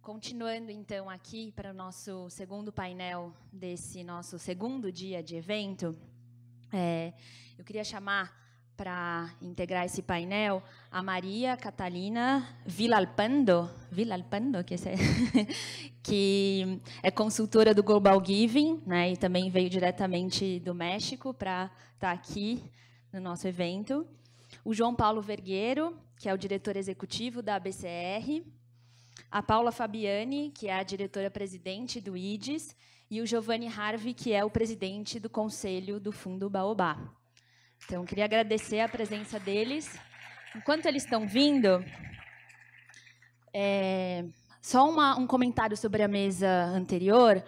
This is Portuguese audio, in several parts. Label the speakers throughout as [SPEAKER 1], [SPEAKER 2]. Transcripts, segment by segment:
[SPEAKER 1] Continuando, então, aqui para o nosso segundo painel desse nosso segundo dia de evento, eu queria chamar para integrar esse painel a Maria Catalina Villalpando, que é consultora do Global Giving, né, e também veio diretamente do México para estar aqui no nosso evento. O João Paulo Vergueiro, que é o diretor executivo da ABCR, a Paula Fabiani, que é a diretora-presidente do IDES, e o Giovanni Harvey, que é o presidente do Conselho do Fundo Baobá. Então, queria agradecer a presença deles. Enquanto eles estão vindo, só um comentário sobre a mesa anterior,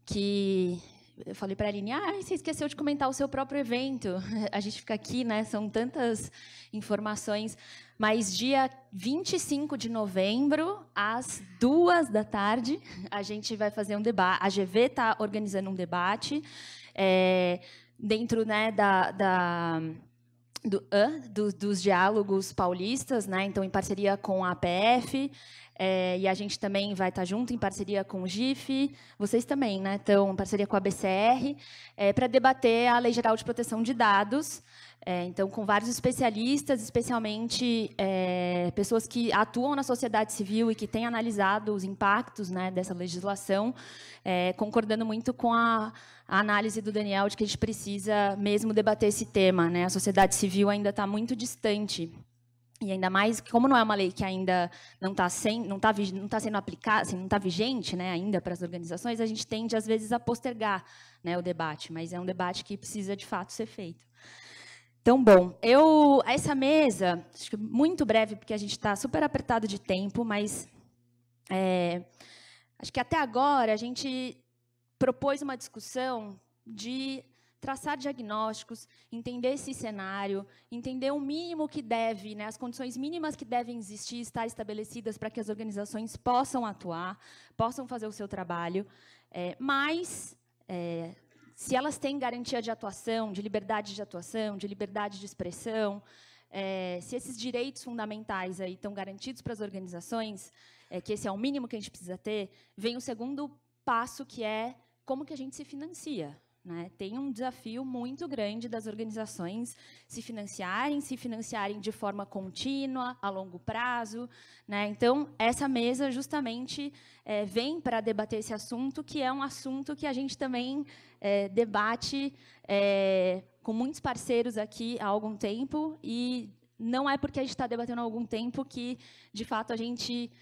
[SPEAKER 1] que eu falei para a Aline, você esqueceu de comentar o seu próprio evento. A gente fica aqui, né? São tantas informações. Mas dia 25 de novembro, às 14h, a gente vai fazer um debate. A GV está organizando um debate dentro, né, dos diálogos paulistas, né? Então, em parceria com a APF, e a gente também vai estar junto em parceria com o GIF, vocês também, né? Estão em parceria com a BCR, para debater a Lei Geral de Proteção de Dados. Então, com vários especialistas, especialmente pessoas que atuam na sociedade civil e que têm analisado os impactos, né, dessa legislação, concordando muito com a análise do Daniel de que a gente precisa mesmo debater esse tema, né? A sociedade civil ainda está muito distante. E ainda mais, como não é uma lei que ainda não está sendo aplicada, assim, não está vigente, né, ainda para as organizações, a gente tende, às vezes, a postergar, né, o debate, mas é um debate que precisa, de fato, ser feito. Então, bom, essa mesa, acho que muito breve, porque a gente está super apertado de tempo, mas acho que até agora a gente propôs uma discussão de traçar diagnósticos, entender esse cenário, entender o mínimo que deve, né, as condições mínimas que devem existir, estar estabelecidas para que as organizações possam atuar, possam fazer o seu trabalho, mas se elas têm garantia de atuação, de liberdade de atuação, de liberdade de expressão, se esses direitos fundamentais aí estão garantidos para as organizações, que esse é o mínimo que a gente precisa ter, vem o segundo passo, que é como que a gente se financia. Né? Tem um desafio muito grande das organizações se financiarem de forma contínua, a longo prazo. Né? Então, essa mesa justamente vem para debater esse assunto, que é um assunto que a gente também debate com muitos parceiros aqui há algum tempo, e não é porque a gente está debatendo há algum tempo que, de fato, a gente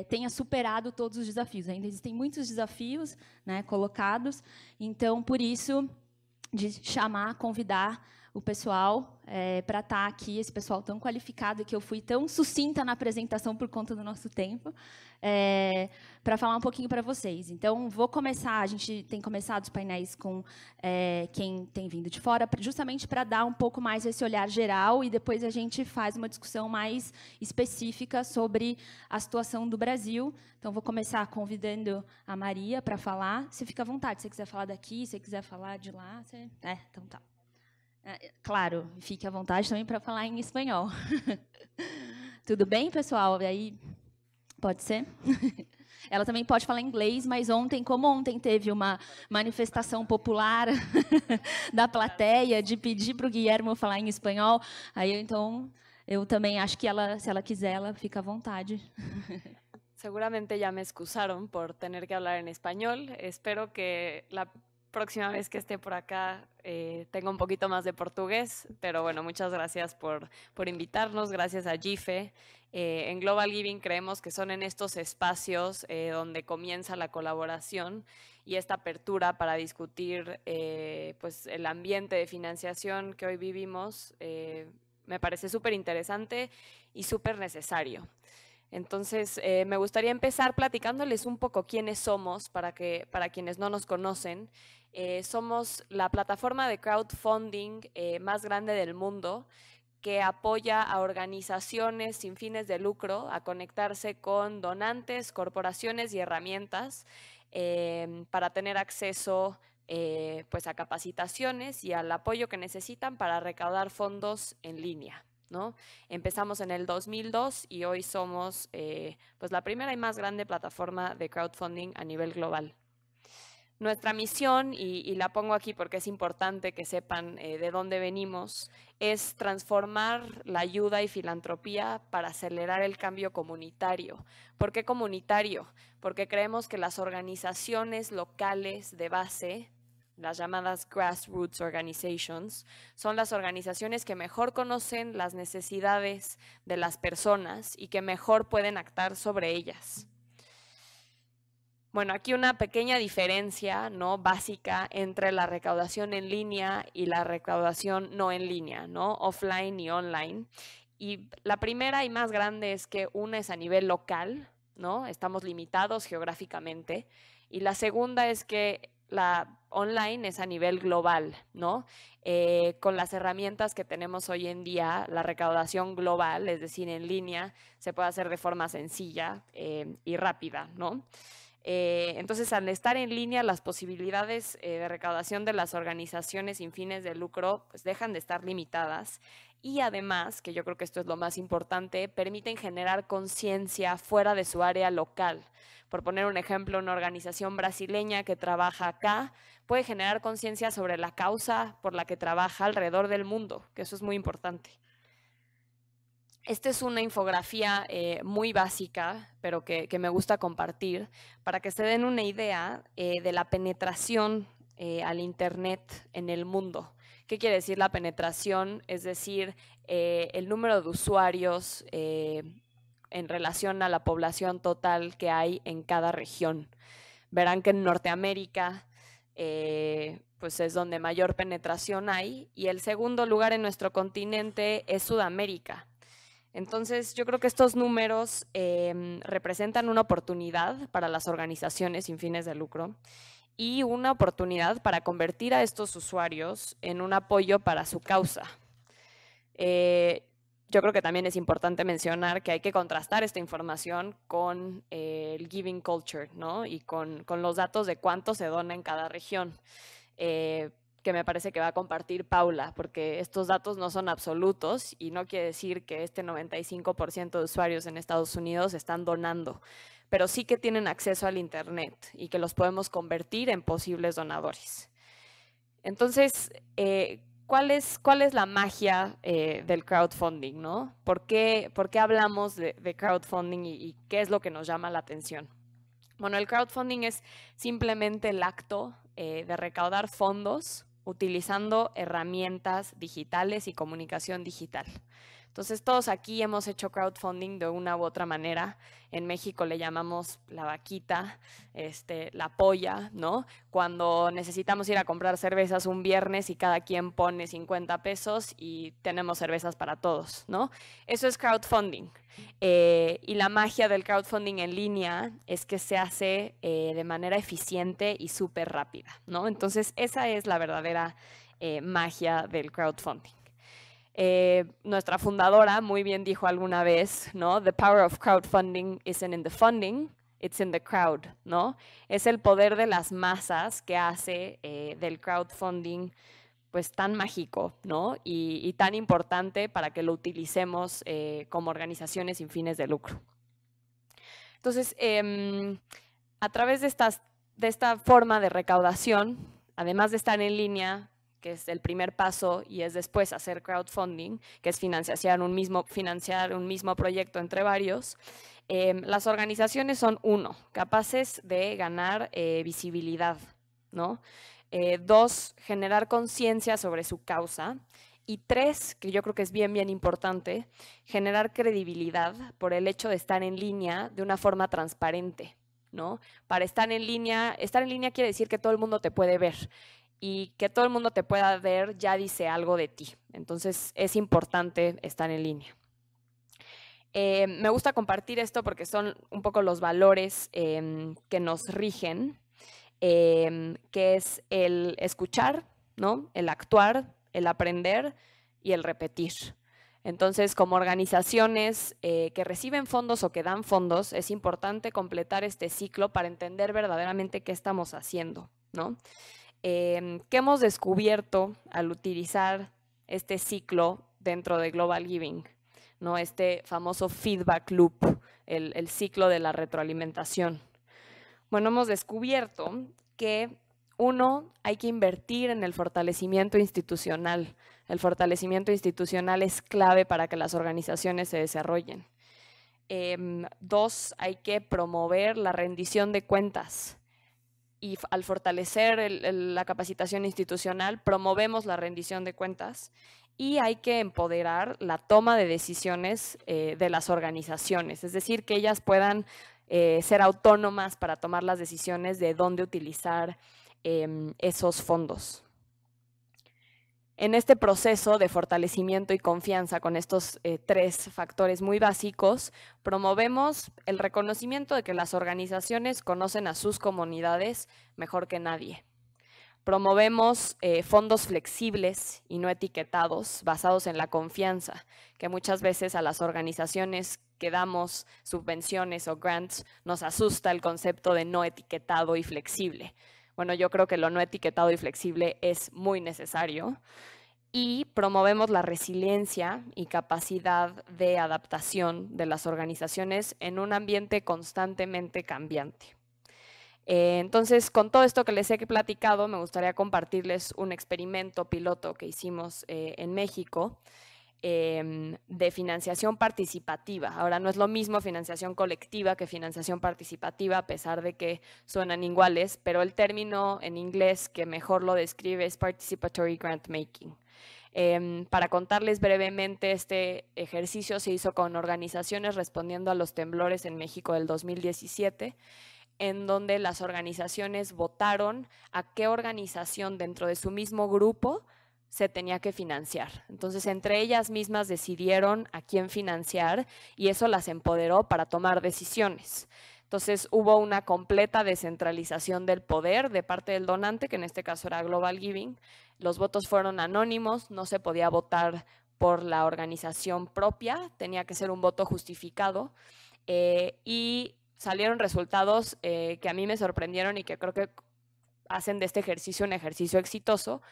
[SPEAKER 1] tenha superado todos os desafios. Ainda existem muitos desafios, né, colocados. Então, por isso, de convidar o pessoal para estar aqui, esse pessoal tão qualificado, que eu fui tão sucinta na apresentação por conta do nosso tempo, para falar um pouquinho para vocês. Então, vou começar, a gente tem começado os painéis com quem tem vindo de fora, justamente para dar um pouco mais esse olhar geral, e depois a gente faz uma discussão mais específica sobre a situação do Brasil. Então, vou começar convidando a Maria para falar. Você fica à vontade, se você quiser falar daqui, se você quiser falar de lá. Então tá. Claro, fique à vontade também para falar em espanhol. Tudo bem, pessoal? E aí, pode ser? Ela também pode falar inglês, mas como ontem teve uma manifestação popular da plateia de pedir para o Guilherme falar em espanhol, aí então eu também acho que se ela quiser, ela fica à vontade.
[SPEAKER 2] Seguramente ya me excusaron por tener que hablar en español. Espero que la próxima vez que esté por acá tenga un poquito más de portugués, pero bueno, muchas gracias por invitarnos, gracias a GIFE. En Global Giving creemos que son en estos espacios donde comienza la colaboración y esta apertura para discutir pues el ambiente de financiación que hoy vivimos. Me parece súper interesante y súper necesario. Entonces, me gustaría empezar platicándoles un poco quiénes somos, para quienes no nos conocen. Somos la plataforma de crowdfunding más grande del mundo, que apoya a organizaciones sin fines de lucro a conectarse con donantes, corporaciones y herramientas para tener acceso pues a capacitaciones y al apoyo que necesitan para recaudar fondos en línea. ¿no? Empezamos en el 2002 y hoy somos pues la primera y más grande plataforma de crowdfunding a nivel global. Nuestra misión, y la pongo aquí porque es importante que sepan de dónde venimos, es transformar la ayuda y filantropía para acelerar el cambio comunitario. ¿Por qué comunitario? Porque creemos que las organizaciones locales de base, las llamadas grassroots organizations, son las organizaciones que mejor conocen las necesidades de las personas y que mejor pueden actar sobre ellas. Bueno, aquí una pequeña diferencia, ¿no?, básica entre la recaudación en línea y la recaudación no en línea, ¿no?, offline y online. Y la primera y más grande es que una es a nivel local, ¿no?, estamos limitados geográficamente. Y la segunda es que la online es a nivel global, ¿no? Con las herramientas que tenemos hoy en día, la recaudación global, es decir, en línea, se puede hacer de forma sencilla y rápida, ¿no? Entonces, al estar en línea, las posibilidades de recaudación de las organizaciones sin fines de lucro pues dejan de estar limitadas y además, que yo creo que esto es lo más importante, permiten generar conciencia fuera de su área local. Por poner un ejemplo, una organización brasileña que trabaja acá puede generar conciencia sobre la causa por la que trabaja alrededor del mundo, que eso es muy importante. Esta es una infografía muy básica, pero que me gusta compartir, para que se den una idea de la penetración al Internet en el mundo. ¿Qué quiere decir la penetración? Es decir, el número de usuarios en relación a la población total que hay en cada región. Verán que en Norteamérica pues es donde mayor penetración hay, y el segundo lugar en nuestro continente es Sudamérica. Entonces, yo creo que estos números representan una oportunidad para las organizaciones sin fines de lucro y una oportunidad para convertir a estos usuarios en un apoyo para su causa. Yo creo que también es importante mencionar que hay que contrastar esta información con el giving culture, ¿no? Y con los datos de cuánto se dona en cada región. Que me parece que va a compartir Paula, porque estos datos no son absolutos y no quiere decir que este 95% de usuarios en Estados Unidos están donando, pero sí que tienen acceso al Internet y que los podemos convertir en posibles donadores. Entonces, ¿cuál es la magia del crowdfunding, ¿no? ¿Por qué hablamos de crowdfunding y qué es lo que nos llama la atención? Bueno, el crowdfunding es simplemente el acto de recaudar fondos utilizando herramientas digitales y comunicación digital. Entonces, todos aquí hemos hecho crowdfunding de una u otra manera. En México le llamamos la vaquita, la polla, ¿no? Cuando necesitamos ir a comprar cervezas un viernes y cada quien pone 50 pesos y tenemos cervezas para todos, ¿no? Eso es crowdfunding. Y la magia del crowdfunding en línea es que se hace de manera eficiente y súper rápida, ¿no? Entonces, esa es la verdadera magia del crowdfunding. Nuestra fundadora muy bien dijo alguna vez, ¿no? The power of crowdfunding isn't in the funding, it's in the crowd, ¿no? Es el poder de las masas que hace del crowdfunding pues tan mágico, ¿no? Y tan importante para que lo utilicemos como organizaciones sin fines de lucro. Entonces, a través de esta forma de recaudación, además de estar en línea, que es el primer paso, y es después hacer crowdfunding, que es financiar un mismo proyecto entre varios, las organizaciones son, uno, capaces de ganar visibilidad, ¿no? Dos, generar conciencia sobre su causa. Y tres, que yo creo que es bien importante, generar credibilidad por el hecho de estar en línea de una forma transparente, ¿no? Para estar en línea quiere decir que todo el mundo te puede ver. Y que todo el mundo te pueda ver ya dice algo de ti. Entonces, es importante estar en línea. Me gusta compartir esto porque son un poco los valores que nos rigen, que es el escuchar, ¿no? El actuar, el aprender y el repetir. Entonces, como organizaciones que reciben fondos o que dan fondos, es importante completar este ciclo para entender verdaderamente qué estamos haciendo, ¿no? ¿Qué hemos descubierto al utilizar este ciclo dentro de Global Giving, ¿no? Este famoso feedback loop, el ciclo de la retroalimentación. Bueno, hemos descubierto que, uno, hay que invertir en el fortalecimiento institucional. El fortalecimiento institucional es clave para que las organizaciones se desarrollen. Dos, hay que promover la rendición de cuentas. Y al fortalecer la capacitación institucional, promovemos la rendición de cuentas. Y hay que empoderar la toma de decisiones de las organizaciones, es decir, que ellas puedan ser autónomas para tomar las decisiones de dónde utilizar esos fondos. En este proceso de fortalecimiento y confianza con estos tres factores muy básicos, promovemos el reconocimiento de que las organizaciones conocen a sus comunidades mejor que nadie. Promovemos fondos flexibles y no etiquetados, basados en la confianza, que muchas veces a las organizaciones que damos subvenciones o grants nos asusta el concepto de no etiquetado y flexible. Bueno, yo creo que lo no etiquetado y flexible es muy necesario. Y promovemos la resiliencia y capacidad de adaptación de las organizaciones en un ambiente constantemente cambiante. Entonces, con todo esto que les he platicado, me gustaría compartirles un experimento piloto que hicimos en México de financiación participativa. Ahora, no es lo mismo financiación colectiva que financiación participativa, a pesar de que suenan iguales, pero el término en inglés que mejor lo describe es Participatory Grant Making. Para contarles brevemente, este ejercicio se hizo con organizaciones respondiendo a los temblores en México del 2017, en donde las organizaciones votaron a qué organización dentro de su mismo grupo se tenía que financiar. Entonces, entre ellas mismas decidieron a quién financiar y eso las empoderó para tomar decisiones. Entonces, hubo una completa descentralización del poder de parte del donante, que en este caso era Global Giving. Los votos fueron anónimos, no se podía votar por la organización propia, tenía que ser un voto justificado y salieron resultados que a mí me sorprendieron y que creo que hacen de este ejercicio un ejercicio exitoso,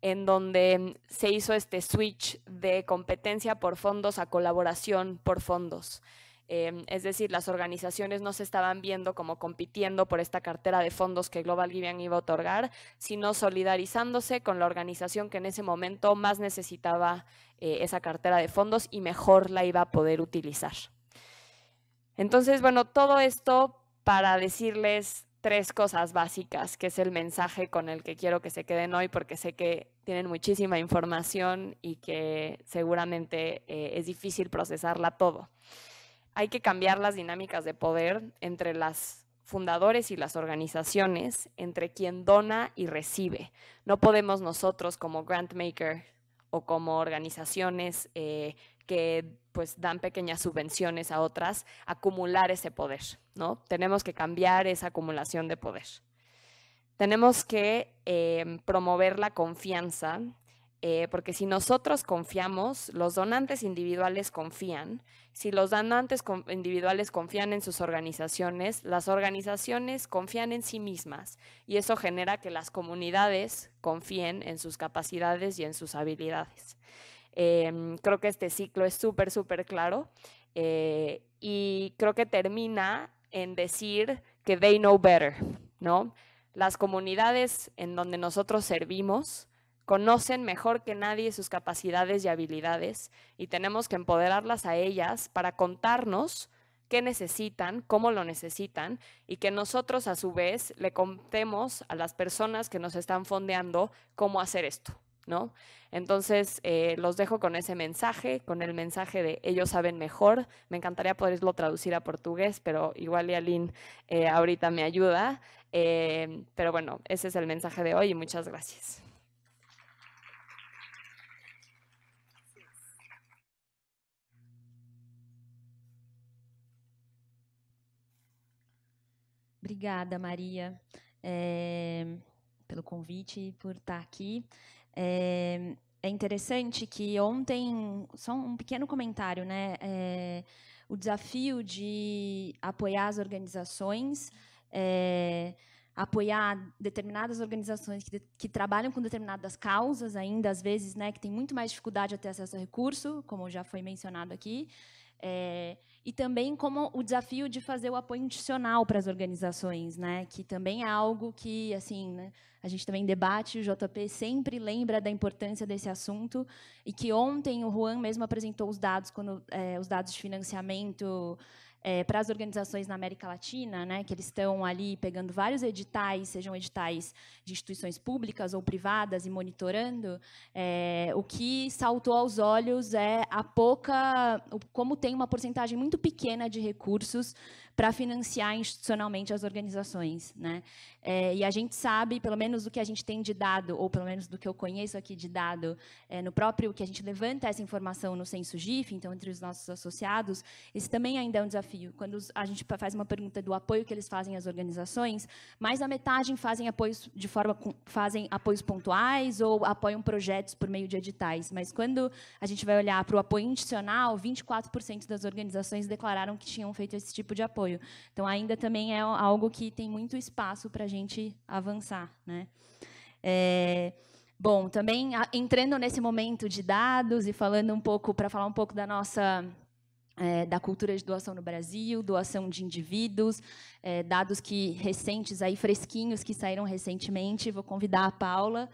[SPEAKER 2] en donde se hizo este switch de competencia por fondos a colaboración por fondos. Es decir, las organizaciones no se estaban viendo como compitiendo por esta cartera de fondos que Global Giving iba a otorgar, sino solidarizándose con la organización que en ese momento más necesitaba esa cartera de fondos y mejor la iba a poder utilizar. Entonces, bueno, todo esto para decirles tres cosas básicas, que es el mensaje con el que quiero que se queden hoy, porque sé que tienen muchísima información y que seguramente es difícil procesarla todo. Hay que cambiar las dinámicas de poder entre los fundadores y las organizaciones, entre quien dona y recibe. No podemos nosotros como grant maker o como organizaciones que pues dan pequeñas subvenciones a otras, acumular ese poder, ¿no? Tenemos que cambiar esa acumulación de poder. Tenemos que promover la confianza, porque si nosotros confiamos, los donantes individuales confían. Si los donantes individuales confían en sus organizaciones, las organizaciones confían en sí mismas y eso genera que las comunidades confíen en sus capacidades y en sus habilidades. Creo que este ciclo es súper, súper claro y creo que termina en decir que they know better, ¿no? Las comunidades en donde nosotros servimos conocen mejor que nadie sus capacidades y habilidades y tenemos que empoderarlas a ellas para contarnos qué necesitan, cómo lo necesitan y que nosotros a su vez le contemos a las personas que nos están fondeando cómo hacer esto, ¿no? Entonces, los dejo con ese mensaje, con el mensaje de ellos saben mejor. Me encantaría poderlo traducir a portugués, pero igual y Aline ahorita me ayuda. Pero bueno, ese es el mensaje de hoy y muchas gracias.
[SPEAKER 1] Obrigada, Maria, pelo convite e por estar aqui. É interessante que ontem, só um pequeno comentário, né? O desafio de apoiar as organizações apoiar determinadas organizações que trabalham com determinadas causas ainda, às vezes, né, que tem muito mais dificuldade a ter acesso a recurso, como já foi mencionado aqui, e também como o desafio de fazer o apoio institucional para as organizações, né, que também é algo que, assim, né, a gente também debate, o JP sempre lembra da importância desse assunto, e que ontem o Juan mesmo apresentou os dados, os dados de financiamento para as organizações na América Latina, né, que eles estão ali pegando vários editais, sejam editais de instituições públicas ou privadas, e monitorando, o que saltou aos olhos é como tem uma porcentagem muito pequena de recursos para financiar institucionalmente as organizações, né? E a gente sabe, pelo menos do que a gente tem de dado, ou pelo menos do que eu conheço aqui de dado, no próprio que a gente levanta essa informação no Censo GIF, então, entre os nossos associados, esse também ainda é um desafio. Quando a gente faz uma pergunta do apoio que eles fazem às organizações, mais da metade fazem apoios pontuais ou apoiam projetos por meio de editais. Mas, quando a gente vai olhar para o apoio institucional, 24% das organizações declararam que tinham feito esse tipo de apoio. Então, ainda também é algo que tem muito espaço para a gente avançar, né? Bom, também entrando nesse momento de dados e falando um pouco, para falar um pouco da nossa da cultura de doação no Brasil, doação de indivíduos, dados recentes, aí, fresquinhos, que saíram recentemente. Vou convidar a Paula,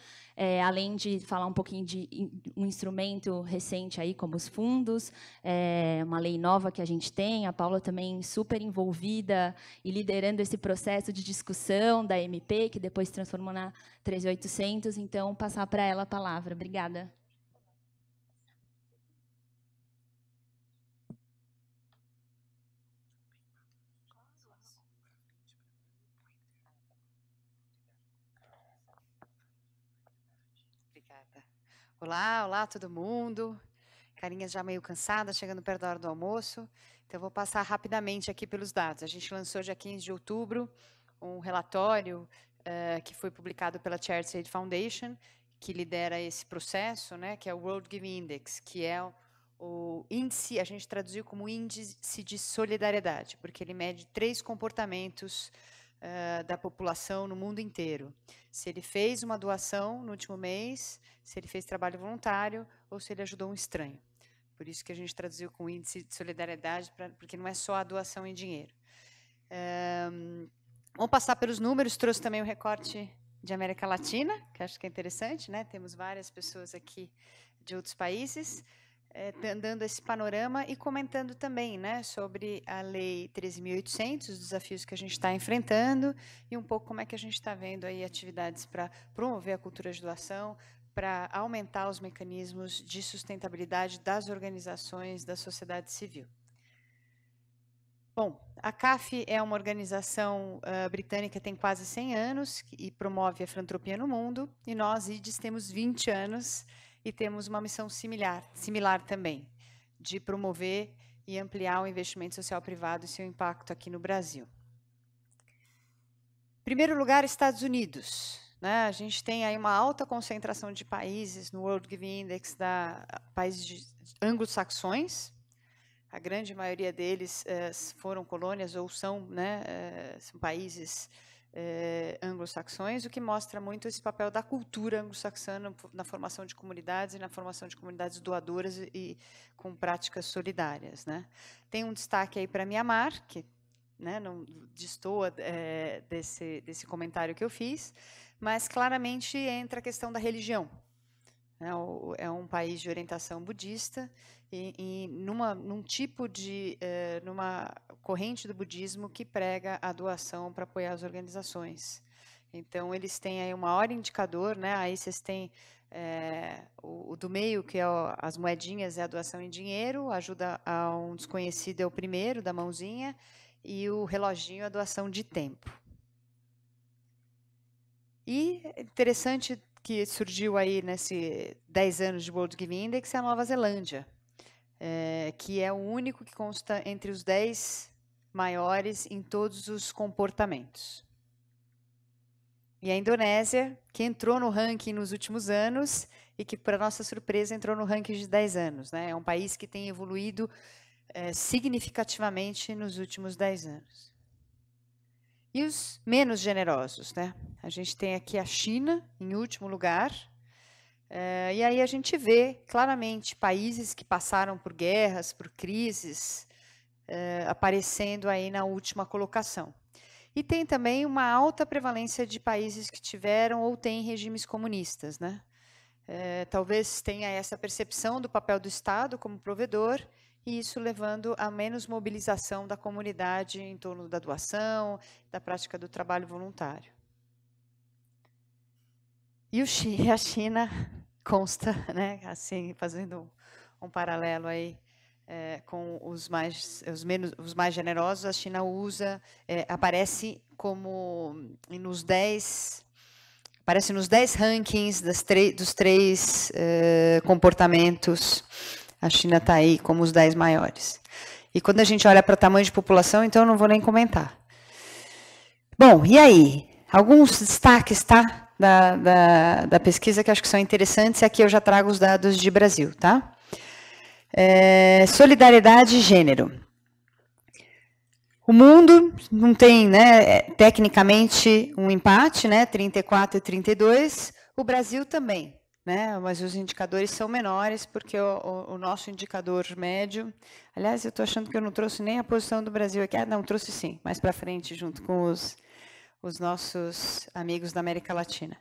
[SPEAKER 1] além de falar um pouquinho de um instrumento recente, aí, como os fundos, uma lei nova que a gente tem. A Paula também super envolvida e liderando esse processo de discussão da MP, que depois se transformou na 13800. Então, passar para ela a palavra. Obrigada.
[SPEAKER 3] Olá, olá todo mundo. Carinhas já meio cansadas, chegando perto da hora do almoço. Então, eu vou passar rapidamente aqui pelos dados. A gente lançou dia 15 de outubro um relatório que foi publicado pela Charity Aid Foundation, que lidera esse processo, né, que é o World Giving Index, que é o índice, a gente traduziu como índice de solidariedade, porque ele mede 3 comportamentos da população no mundo inteiro. Se ele fez uma doação no último mês, se ele fez trabalho voluntário ou se ele ajudou um estranho. Por isso que a gente traduziu com índice de solidariedade, porque não é só a doação em dinheiro. Vamos passar pelos números, trouxe também o recorte de América Latina, que acho que é interessante, né? Temos várias pessoas aqui de outros países, dando esse panorama e comentando também, né, sobre a Lei 13.800, os desafios que a gente está enfrentando e um pouco como é que a gente está vendo aí atividades para promover a cultura de doação, para aumentar os mecanismos de sustentabilidade das organizações da sociedade civil. Bom, a CAF é uma organização britânica que tem quase 100 anos e promove a filantropia no mundo, e nós, IDES, temos 20 anos e temos uma missão similar também, de promover e ampliar o investimento social privado e seu impacto aqui no Brasil. Em primeiro lugar, Estados Unidos. Né? A gente tem aí uma alta concentração de países no World Giving Index, países anglo-saxões. A grande maioria deles foram colônias ou são, né, são países anglo-saxões, o que mostra muito esse papel da cultura anglo-saxã na formação de comunidades e na formação de comunidades doadoras e com práticas solidárias. Né? Tem um destaque aí para Mianmar, que, né, não destoa desse comentário que eu fiz, mas claramente entra a questão da religião. É um país de orientação budista e num tipo de numa corrente do budismo que prega a doação para apoiar as organizações. Então, eles têm aí o maior indicador, né? Aí vocês têm o do meio, que é as moedinhas, é a doação em dinheiro, ajuda a um desconhecido é o primeiro, da mãozinha, e o reloginho é a doação de tempo. E interessante que surgiu aí nesse 10 anos de World Giving Index é a Nova Zelândia, que é o único que consta entre os 10 maiores em todos os comportamentos. E a Indonésia, que entrou no ranking nos últimos anos e que, para nossa surpresa, entrou no ranking de 10 anos. Né? É um país que tem evoluído significativamente nos últimos 10 anos. E os menos generosos, né? A gente tem aqui a China, em último lugar. E aí a gente vê claramente países que passaram por guerras, por crises, aparecendo aí na última colocação. E tem também uma alta prevalência de países que tiveram ou têm regimes comunistas, né? Talvez tenha essa percepção do papel do Estado como provedor, e isso levando a menos mobilização da comunidade em torno da doação, da prática do trabalho voluntário. E a China consta, né, assim, fazendo um paralelo aí com os mais generosos, a China aparece como aparece nos 10 rankings dos 3 comportamentos. A China está aí como os 10 maiores. E quando a gente olha para tamanho de população, então eu não vou nem comentar. Bom, e aí? Alguns destaques, tá? Da pesquisa que acho que são interessantes. Aqui eu já trago os dados de Brasil, tá? Solidariedade e gênero. O mundo não tem, né, tecnicamente, um empate, né, 34 e 32. O Brasil também, né, mas os indicadores são menores, porque o nosso indicador médio... Aliás, eu estou achando que eu não trouxe nem a posição do Brasil aqui. Não, trouxe sim, mais para frente, junto com os nossos amigos da América Latina.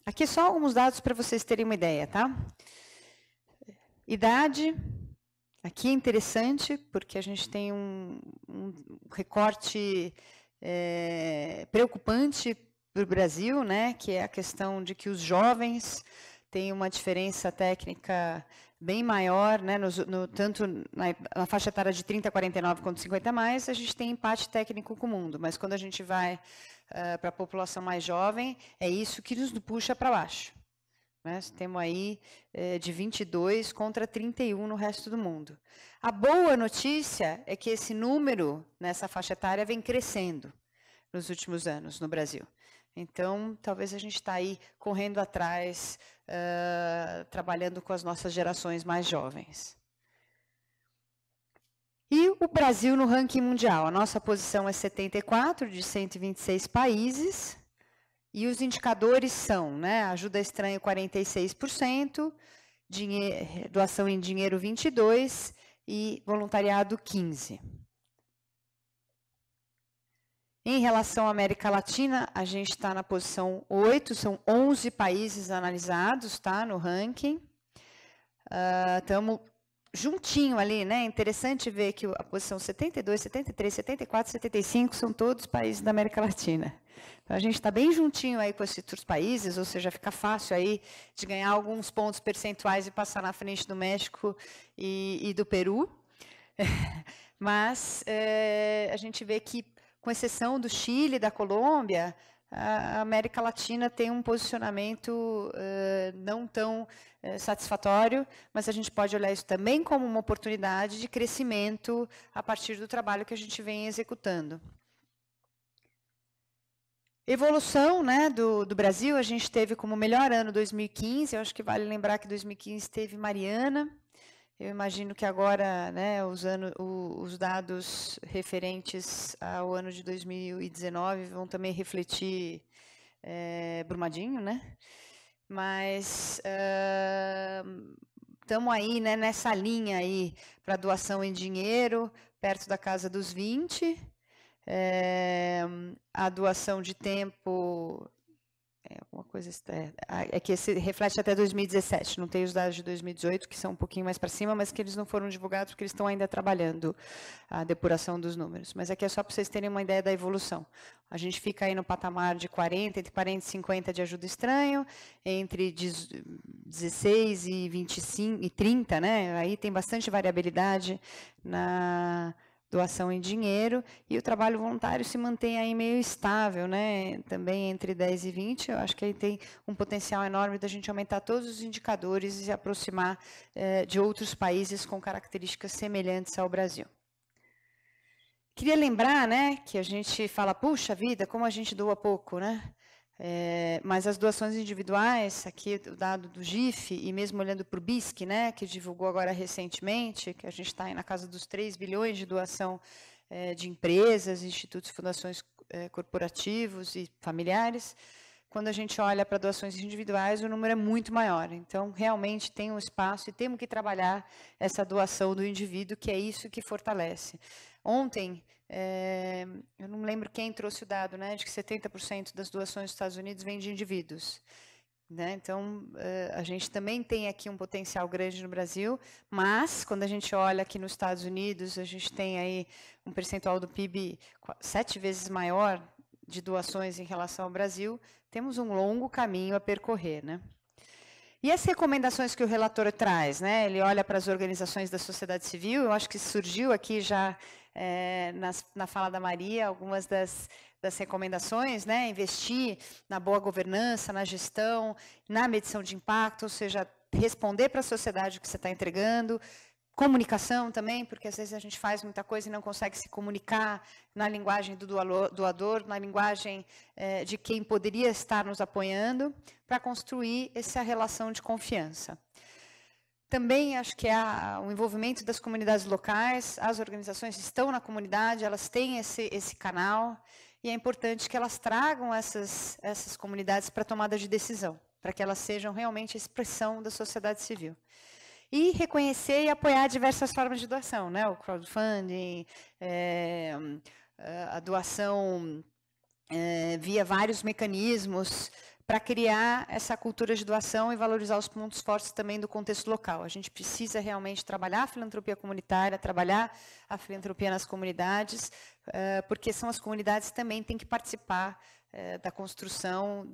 [SPEAKER 3] Aqui só alguns dados para vocês terem uma ideia, tá? Idade, aqui é interessante, porque a gente tem um recorte preocupante para o Brasil, né, que é a questão de que os jovens têm uma diferença técnica bem maior, né, tanto na faixa etária de 30 a 49 quanto 50 a mais, a gente tem empate técnico com o mundo, mas quando a gente vai para a população mais jovem, é isso que nos puxa para baixo. Né? Temos aí de 22 contra 31 no resto do mundo. A boa notícia é que esse número nessa faixa etária vem crescendo nos últimos anos no Brasil. Então, talvez a gente está aí correndo atrás, trabalhando com as nossas gerações mais jovens. E o Brasil no ranking mundial. A nossa posição é 74 de 126 países. E os indicadores são, né, ajuda estranha 46%, doação em dinheiro 22% e voluntariado 15%. Em relação à América Latina, a gente está na posição 8, são 11 países analisados, tá, no ranking. Estamos juntinho ali, né? Interessante ver que a posição 72, 73, 74, 75 são todos países da América Latina. Então, a gente está bem juntinho aí com esses outros países, ou seja, fica fácil aí de ganhar alguns pontos percentuais e passar na frente do México e do Peru. Mas a gente vê que, com exceção do Chile e da Colômbia, a América Latina tem um posicionamento não tão satisfatório, mas a gente pode olhar isso também como uma oportunidade de crescimento a partir do trabalho que a gente vem executando. Evolução, né, do Brasil, a gente teve como melhor ano 2015, eu acho que vale lembrar que 2015 teve Mariana. Eu imagino que agora, né, os dados referentes ao ano de 2019 vão também refletir Brumadinho, né? Mas estamos aí, né, nessa linha aí para doação em dinheiro, perto da casa dos 20. A doação de tempo, alguma coisa é que esse reflete até 2017, não tem os dados de 2018, que são um pouquinho mais para cima, mas que eles não foram divulgados porque eles estão ainda trabalhando a depuração dos números. Mas aqui é só para vocês terem uma ideia da evolução. A gente fica aí no patamar de 40, entre 40 e 50 de ajuda estranho, entre 16 e 25 e 30, né? Aí tem bastante variabilidade na doação em dinheiro, e o trabalho voluntário se mantém aí meio estável, né? Também entre 10 e 20, eu acho que aí tem um potencial enorme da gente aumentar todos os indicadores e se aproximar de outros países com características semelhantes ao Brasil. Queria lembrar, né, que a gente fala, puxa vida, como a gente doa pouco, né? Mas as doações individuais, aqui o dado do GIF, e mesmo olhando para o BISC, né, que divulgou agora recentemente, que a gente está aí na casa dos 3 bilhões de doação de empresas, institutos e fundações corporativos e familiares. Quando a gente olha para doações individuais, o número é muito maior. Então, realmente tem um espaço e temos que trabalhar essa doação do indivíduo, que é isso que fortalece. Ontem, eu não lembro quem trouxe o dado, né, de que 70% das doações dos Estados Unidos vêm de indivíduos. Né? Então, a gente também tem aqui um potencial grande no Brasil, mas, quando a gente olha aqui nos Estados Unidos, a gente tem aí um percentual do PIB 7 vezes maior de doações em relação ao Brasil, temos um longo caminho a percorrer, né? E as recomendações que o relator traz, né? Ele olha para as organizações da sociedade civil, eu acho que surgiu aqui já na fala da Maria algumas das recomendações, né? Investir na boa governança, na gestão, na medição de impacto, ou seja, responder para a sociedade o que você está entregando. Comunicação também, porque às vezes a gente faz muita coisa e não consegue se comunicar na linguagem do doador, na linguagem de quem poderia estar nos apoiando, para construir essa relação de confiança. Também acho que o envolvimento das comunidades locais, as organizações estão na comunidade, elas têm esse canal, e é importante que elas tragam essas comunidades para a tomada de decisão, para que elas sejam realmente a expressão da sociedade civil. E reconhecer e apoiar diversas formas de doação, né? O crowdfunding, a doação via vários mecanismos para criar essa cultura de doação e valorizar os pontos fortes também do contexto local. A gente precisa realmente trabalhar a filantropia comunitária, trabalhar a filantropia nas comunidades, porque são as comunidades que também têm que participar da construção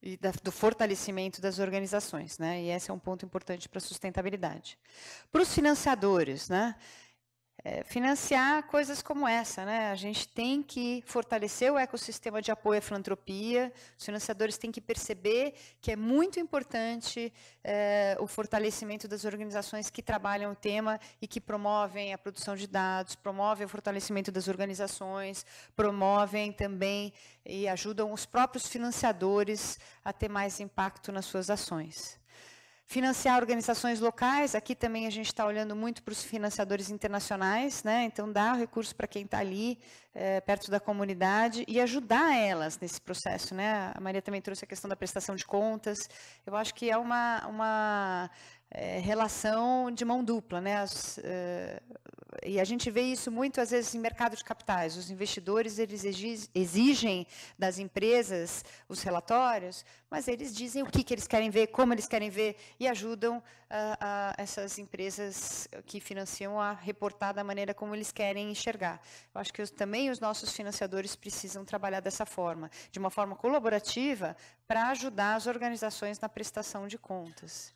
[SPEAKER 3] e do fortalecimento das organizações, né? E esse é um ponto importante para a sustentabilidade. Para os financiadores, né? Financiar coisas como essa, né? A gente tem que fortalecer o ecossistema de apoio à filantropia, os financiadores têm que perceber que é muito importante o fortalecimento das organizações que trabalham o tema e que promovem a produção de dados, promovem o fortalecimento das organizações, promovem também e ajudam os próprios financiadores a ter mais impacto nas suas ações. Financiar organizações locais, aqui também a gente está olhando muito para os financiadores internacionais, né? Então, dar recurso para quem está ali, perto da comunidade, e ajudar elas nesse processo, né? A Maria também trouxe a questão da prestação de contas, eu acho que é uma relação de mão dupla, né? E a gente vê isso muito, às vezes, em mercado de capitais. Os investidores, eles exigem das empresas os relatórios, mas eles dizem o que eles querem ver, como eles querem ver, e ajudam essas empresas que financiam a reportar da maneira como eles querem enxergar. Eu acho que também os nossos financiadores precisam trabalhar dessa forma, de uma forma colaborativa, para ajudar as organizações na prestação de contas.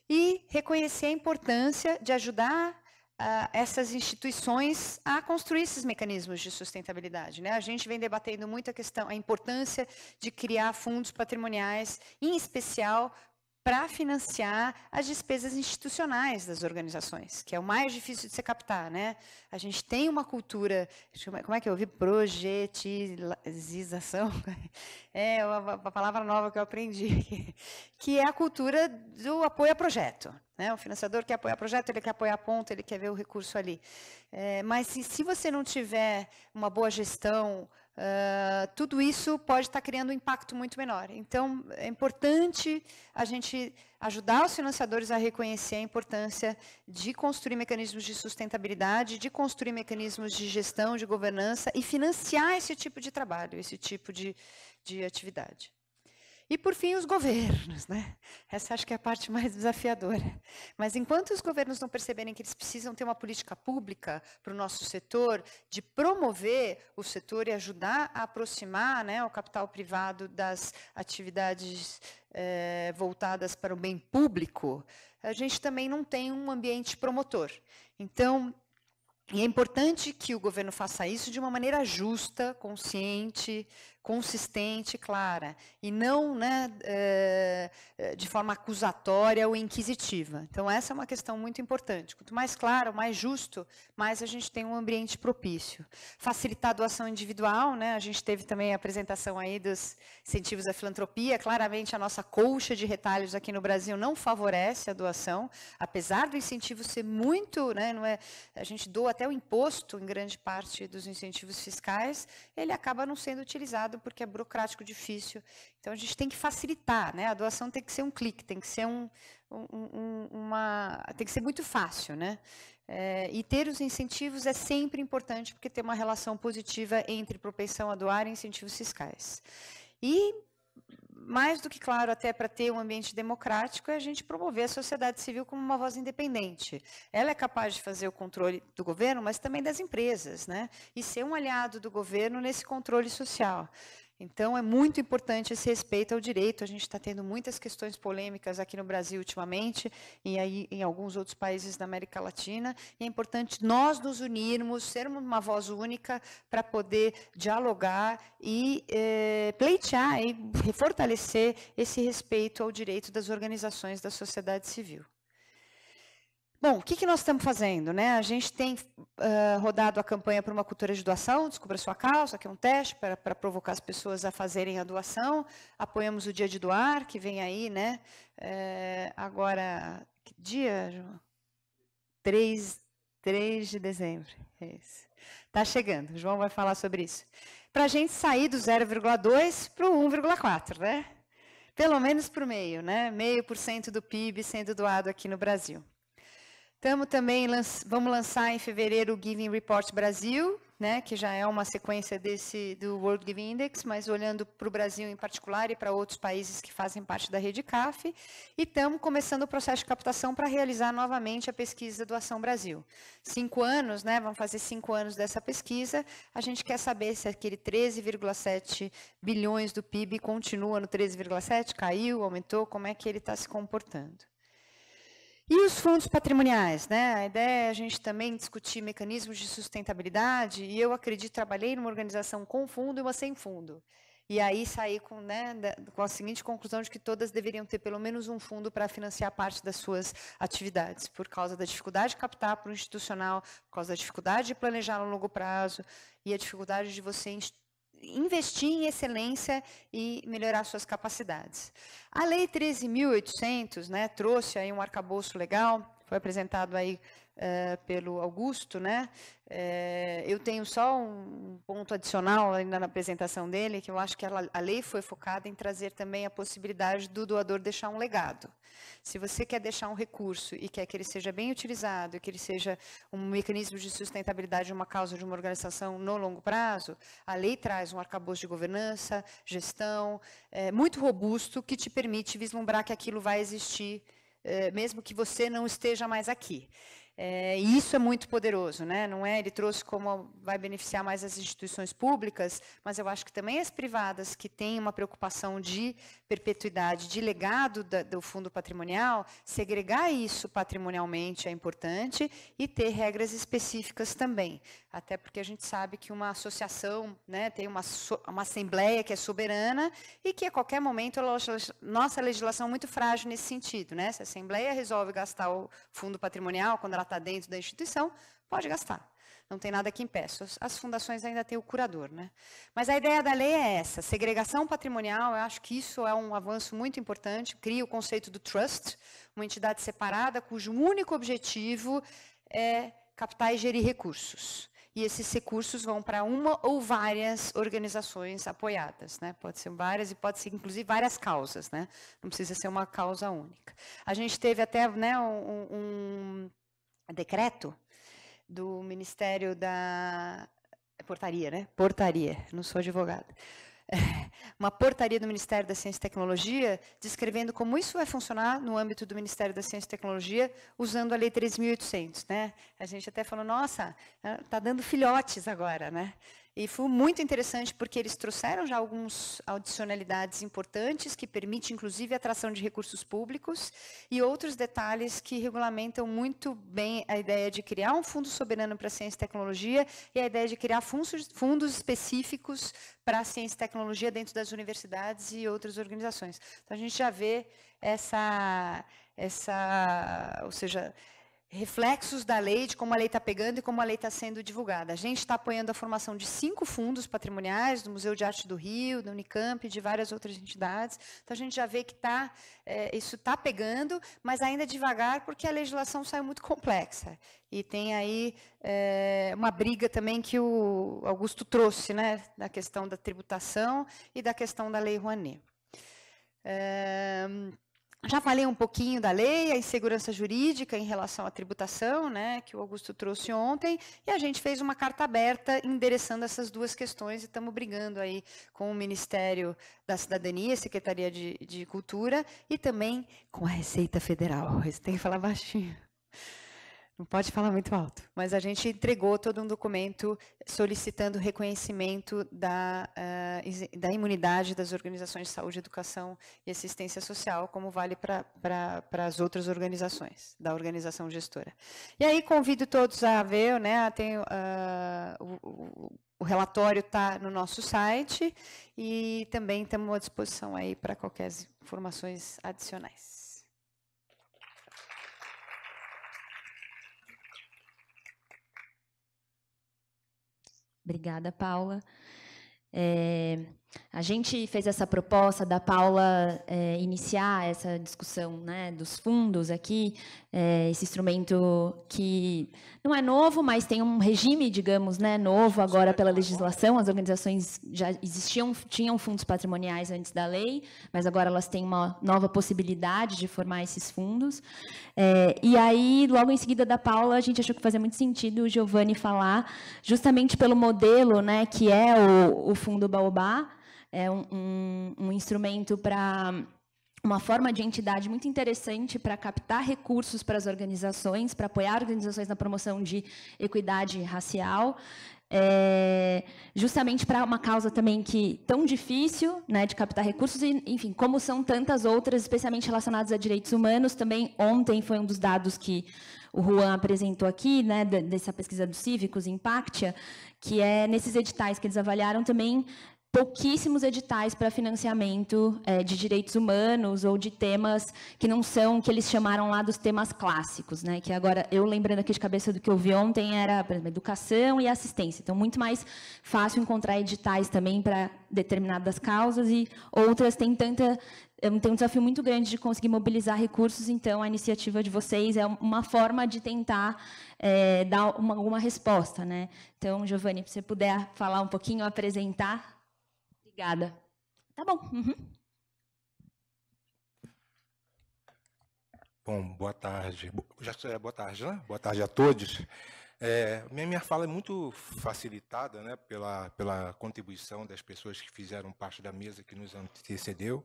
[SPEAKER 3] E reconhecer a importância de ajudar essas instituições a construir esses mecanismos de sustentabilidade, né? A gente vem debatendo muito a importância de criar fundos patrimoniais, em especial para financiar as despesas institucionais das organizações, que é o mais difícil de se captar, né? A gente tem uma cultura, como é que eu ouvi? Projetização, é uma palavra nova que eu aprendi, que é a cultura do apoio a projeto, né? O financiador quer apoiar projeto, ele quer apoiar a ponta, ele quer ver o recurso ali. Mas se você não tiver uma boa gestão, tudo isso pode estar criando um impacto muito menor. Então, é importante a gente ajudar os financiadores a reconhecer a importância de construir mecanismos de sustentabilidade, de construir mecanismos de gestão, de governança e financiar esse tipo de trabalho, esse tipo de atividade. E, por fim, os governos, né? Essa acho que é a parte mais desafiadora. Mas, enquanto os governos não perceberem que eles precisam ter uma política pública para o nosso setor, de promover o setor e ajudar a aproximar, né, o capital privado das atividades voltadas para o bem público, a gente também não tem um ambiente promotor. Então, e é importante que o governo faça isso de uma maneira justa, consciente, consistente, clara, e não, né, de forma acusatória ou inquisitiva. Então, essa é uma questão muito importante. Quanto mais claro, mais justo, mais a gente tem um ambiente propício. Facilitar a doação individual, né? A gente teve também a apresentação aí dos incentivos à filantropia. Claramente, a nossa colcha de retalhos aqui no Brasil não favorece a doação, apesar do incentivo ser muito, né, não é, a gente doa até o imposto em grande parte dos incentivos fiscais, ele acaba não sendo utilizado porque é burocrático, difícil. Então, a gente tem que facilitar, né? A doação tem que ser um clique, tem que ser tem que ser muito fácil, né? E ter os incentivos é sempre importante, porque tem uma relação positiva entre propensão a doar e incentivos fiscais. E, mais do que claro, até para ter um ambiente democrático, é a gente promover a sociedade civil como uma voz independente. Ela é capaz de fazer o controle do governo, mas também das empresas, né? E ser um aliado do governo nesse controle social. Então, é muito importante esse respeito ao direito. A gente está tendo muitas questões polêmicas aqui no Brasil ultimamente, e aí em alguns outros países da América Latina, e é importante nós nos unirmos, sermos uma voz única para poder dialogar e pleitear e fortalecer esse respeito ao direito das organizações da sociedade civil. Bom, o que nós estamos fazendo, né? A gente tem rodado a campanha por uma cultura de doação, Descubra Sua Causa, que é um teste para provocar as pessoas a fazerem a doação. Apoiamos o Dia de Doar, que vem aí, né? Agora, que dia, João? 3 de dezembro. Está chegando, o João vai falar sobre isso. Para a gente sair do 0,2 para o 1,4, né? Pelo menos para o meio, né? 0,5% do PIB sendo doado aqui no Brasil. Vamos lançar em fevereiro o Giving Report Brasil, né, que já é uma sequência do World Giving Index, mas olhando para o Brasil em particular e para outros países que fazem parte da rede CAF. E estamos começando o processo de captação para realizar novamente a pesquisa Doação Brasil. 5 anos, né, vamos fazer 5 anos dessa pesquisa. A gente quer saber se aquele 13,7 bilhões do PIB continua no 13,7, caiu, aumentou, como é que ele está se comportando. E os fundos patrimoniais, né? A ideia é a gente também discutir mecanismos de sustentabilidade, e eu acredito, trabalhei numa organização com fundo e uma sem fundo. E aí saí com a seguinte conclusão de que todas deveriam ter pelo menos um fundo para financiar parte das suas atividades, por causa da dificuldade de captar para o institucional, por causa da dificuldade de planejar no longo prazo e a dificuldade de você investir em excelência e melhorar suas capacidades. A Lei 13.800, né, trouxe aí um arcabouço legal, foi apresentado aí pelo Augusto, né? Eu tenho só um ponto adicional ainda na apresentação dele, que eu acho que a lei foi focada em trazer também a possibilidade do doador deixar um legado. Se você quer deixar um recurso e quer que ele seja bem utilizado, e que ele seja um mecanismo de sustentabilidade de uma causa, de uma organização no longo prazo, a lei traz um arcabouço de governança, gestão, muito robusto, que te permite vislumbrar que aquilo vai existir, mesmo que você não esteja mais aqui. E isso é muito poderoso, né? Não é? Ele trouxe como vai beneficiar mais as instituições públicas, mas eu acho que também as privadas que têm uma preocupação de perpetuidade, de legado do fundo patrimonial, segregar isso patrimonialmente é importante e ter regras específicas também. Até porque a gente sabe que uma associação, né, tem uma assembleia que é soberana e que a qualquer momento nossa legislação é muito frágil nesse sentido, né? Se a assembleia resolve gastar o fundo patrimonial quando ela está dentro da instituição, pode gastar. Não tem nada que impeça. As fundações ainda têm o curador, né? Mas a ideia da lei é essa, segregação patrimonial. Eu acho que isso é um avanço muito importante. Cria o conceito do trust, uma entidade separada cujo único objetivo é captar e gerir recursos. E esses recursos vão para uma ou várias organizações apoiadas, né? Pode ser várias e pode ser, inclusive, várias causas, né? Não precisa ser uma causa única. A gente teve até, né, um decreto do Ministério da Portaria, né? Portaria, não sou advogada. Uma portaria do Ministério da Ciência e Tecnologia descrevendo como isso vai funcionar no âmbito do Ministério da Ciência e Tecnologia usando a Lei 3.800, né? A gente até falou, nossa, está dando filhotes agora, né? E foi muito interessante porque eles trouxeram já algumas adicionalidades importantes que permitem, inclusive, a atração de recursos públicos e outros detalhes que regulamentam muito bem a ideia de criar um fundo soberano para ciência e tecnologia e a ideia de criar fundos específicos para a ciência e tecnologia dentro das universidades e outras organizações. Então, a gente já vê ou seja, reflexos da lei, de como a lei está pegando e como a lei está sendo divulgada. A gente está apoiando a formação de 5 fundos patrimoniais, do Museu de Arte do Rio, da Unicamp e de várias outras entidades. Então, a gente já vê que isso está pegando, mas ainda devagar, porque a legislação saiu muito complexa. E tem aí uma briga também que o Augusto trouxe, né, da questão da tributação e da questão da Lei Rouanet. Já falei um pouquinho da lei, a insegurança jurídica em relação à tributação, né, que o Augusto trouxe ontem, e a gente fez uma carta aberta endereçando essas duas questões e estamos brigando aí com o Ministério da Cidadania, Secretaria de Cultura e também com a Receita Federal. Você tem que falar baixinho. Não pode falar muito alto, mas a gente entregou todo um documento solicitando reconhecimento da imunidade das organizações de saúde, educação e assistência social, como vale para as outras organizações, da organização gestora. E aí convido todos a ver, né, o relatório está no nosso site e também estamos à disposição aí para qualquer informações adicionais.
[SPEAKER 1] Obrigada, Paula. A gente fez essa proposta da Paula iniciar essa discussão, né, dos fundos aqui, esse instrumento que não é novo, mas tem um regime, digamos, né, novo agora pela legislação. As organizações já tinham fundos patrimoniais antes da lei, mas agora elas têm uma nova possibilidade de formar esses fundos. E aí, logo em seguida da Paula, a gente achou que fazia muito sentido o Giovanni falar, justamente pelo modelo, né, que é o Fundo Baobá. É um instrumento para uma forma de entidade muito interessante para captar recursos para as organizações, para apoiar organizações na promoção de equidade racial, justamente para uma causa também tão difícil, né, de captar recursos, e, enfim, como são tantas outras, especialmente relacionadas a direitos humanos. Também ontem foi um dos dados que o Juan apresentou aqui, né, dessa pesquisa dos cívicos, Impactia, que é nesses editais que eles avaliaram também pouquíssimos editais para financiamento de direitos humanos ou de temas que não são, que eles chamaram lá dos temas clássicos, né? Que agora, eu lembrando aqui de cabeça do que eu vi ontem, era, por exemplo, educação e assistência. Então, muito mais fácil encontrar editais também para determinadas causas, e outras tem um desafio muito grande de conseguir mobilizar recursos. Então, a iniciativa de vocês é uma forma de tentar dar alguma resposta, né? Então, Giovanni, se você puder falar um pouquinho, apresentar. Obrigada. Tá bom. Uhum.
[SPEAKER 4] Bom, boa tarde. Boa tarde, né? Boa tarde a todos. Minha fala é muito facilitada, né, pela contribuição das pessoas que fizeram parte da mesa que nos antecedeu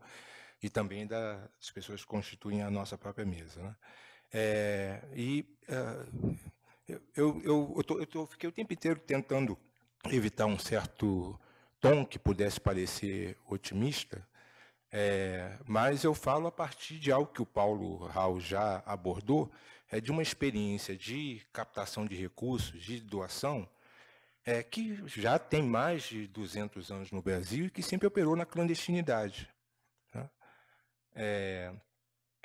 [SPEAKER 4] e também das pessoas que constituem a nossa própria mesa, né? Eu fiquei o tempo inteiro tentando evitar um certo tom que pudesse parecer otimista, mas eu falo a partir de algo que o Paulo Raul já abordou, de uma experiência de captação de recursos, de doação, que já tem mais de 200 anos no Brasil e que sempre operou na clandestinidade. Tá?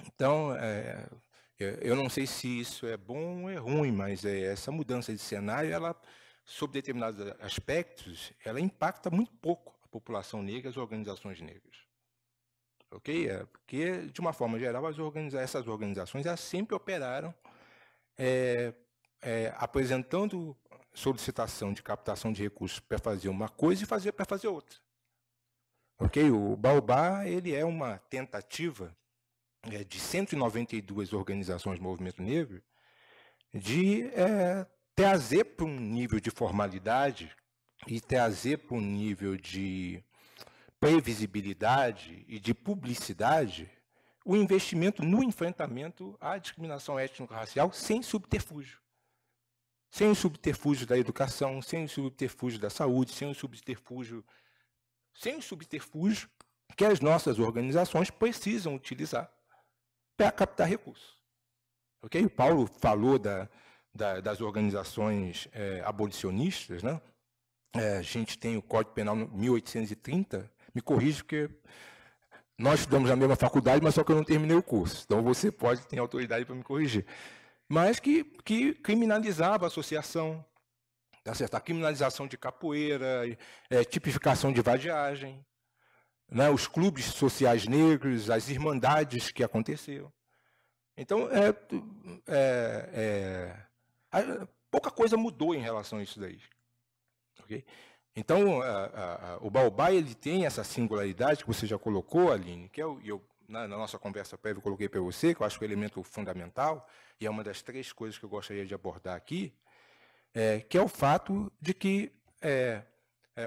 [SPEAKER 4] Então, eu não sei se isso é bom ou é ruim, mas essa mudança de cenário, ela, sob determinados aspectos, ela impacta muito pouco a população negra e as organizações negras. Ok? Porque, de uma forma geral, essas organizações elas sempre operaram apresentando solicitação de captação de recursos para fazer uma coisa e para fazer outra. Ok? O Baobá ele é uma tentativa de 192 organizações do movimento negro de trazer para um nível de formalidade e trazer para um nível de previsibilidade e de publicidade o investimento no enfrentamento à discriminação étnico-racial sem subterfúgio, sem o subterfúgio da educação, sem o subterfúgio da saúde, sem o subterfúgio que as nossas organizações precisam utilizar para captar recursos. Okay? O Paulo falou das organizações abolicionistas, né? A gente tem o Código Penal 1830, me corrija, porque nós estudamos na mesma faculdade, mas só que eu não terminei o curso. Então, você ter autoridade para me corrigir. Mas que criminalizava a associação, tá certo? A criminalização de capoeira, tipificação de vadiagem, né? Os clubes sociais negros, as irmandades que aconteceram. Então, pouca coisa mudou em relação a isso daí. Okay? Então, o Baobá ele tem essa singularidade que você já colocou, Aline, que na nossa conversa prévia eu coloquei para você, que eu acho que é o elemento fundamental, e é uma das 3 coisas que eu gostaria de abordar aqui, que é o fato de que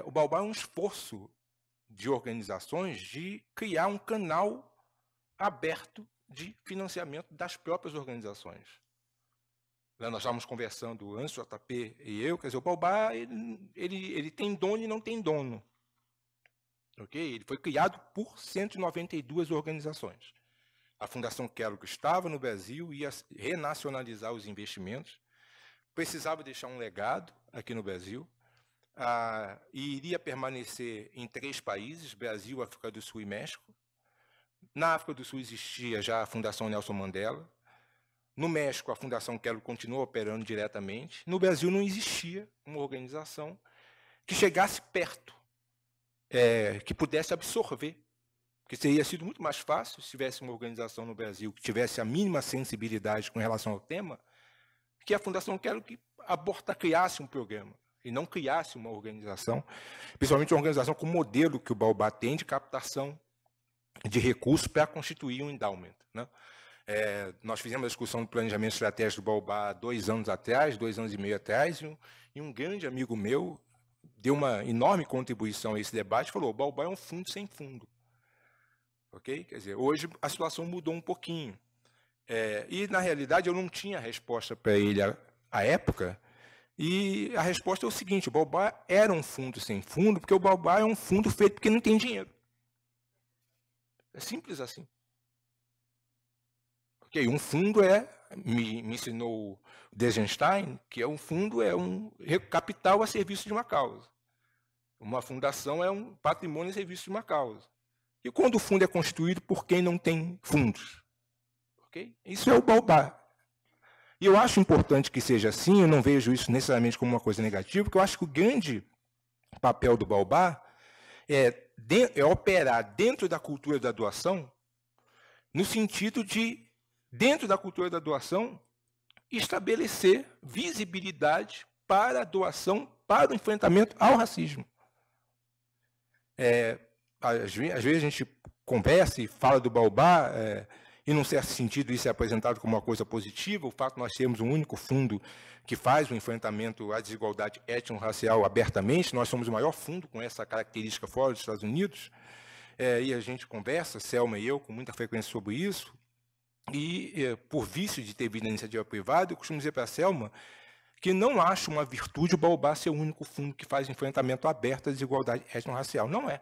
[SPEAKER 4] o Baobá é um esforço de organizações de criar um canal aberto de financiamento das próprias organizações. Nós estávamos conversando antes, o JP e eu, quer dizer, o Baobá ele tem dono e não tem dono. Okay? Ele foi criado por 192 organizações. A Fundação Kellogg estava no Brasil, ia renacionalizar os investimentos, precisava deixar um legado aqui no Brasil, e iria permanecer em 3 países, Brasil, África do Sul e México. Na África do Sul existia já a Fundação Nelson Mandela. No México, a Fundação Kellogg continuou operando diretamente. No Brasil, não existia uma organização que chegasse perto, que pudesse absorver. Porque teria sido muito mais fácil se tivesse uma organização no Brasil que tivesse a mínima sensibilidade com relação ao tema, que a Fundação Kellogg criasse um programa e não criasse uma organização, principalmente uma organização com o modelo que o Baobá tem de captação de recursos para constituir um endowment, né? Nós fizemos a discussão do planejamento estratégico do Baobá 2 anos atrás, 2 anos e meio atrás, e um grande amigo meu deu uma enorme contribuição a esse debate, falou: o Baobá é um fundo sem fundo. Okay? Quer dizer, hoje a situação mudou um pouquinho. E, na realidade, eu não tinha resposta para ele à época, e a resposta é o seguinte: o Baobá era um fundo sem fundo, porque o Baobá é um fundo feito porque não tem dinheiro. É simples assim. Okay, um fundo me ensinou o Degenstein, que um fundo é um capital a serviço de uma causa. Uma fundação é um patrimônio a serviço de uma causa. E quando o fundo é constituído por quem não tem fundos? Okay? Isso é o Baobá. E eu acho importante que seja assim, eu não vejo isso necessariamente como uma coisa negativa, porque eu acho que o grande papel do Baobá é operar dentro da cultura da doação, no sentido de, dentro da cultura da doação, estabelecer visibilidade para a doação, para o enfrentamento ao racismo. Às vezes a gente conversa e fala do Baobá, e, num certo sentido, isso é apresentado como uma coisa positiva, o fato de nós termos um único fundo que faz o enfrentamento à desigualdade étnico-racial abertamente. Nós somos o maior fundo com essa característica fora dos Estados Unidos, e a gente conversa, Selma e eu, com muita frequência sobre isso, e, por vício de ter vindo na iniciativa privada, eu costumo dizer para a Selma que não acho uma virtude o Baobá ser o único fundo que faz enfrentamento aberto à desigualdade étnico-racial. Não é.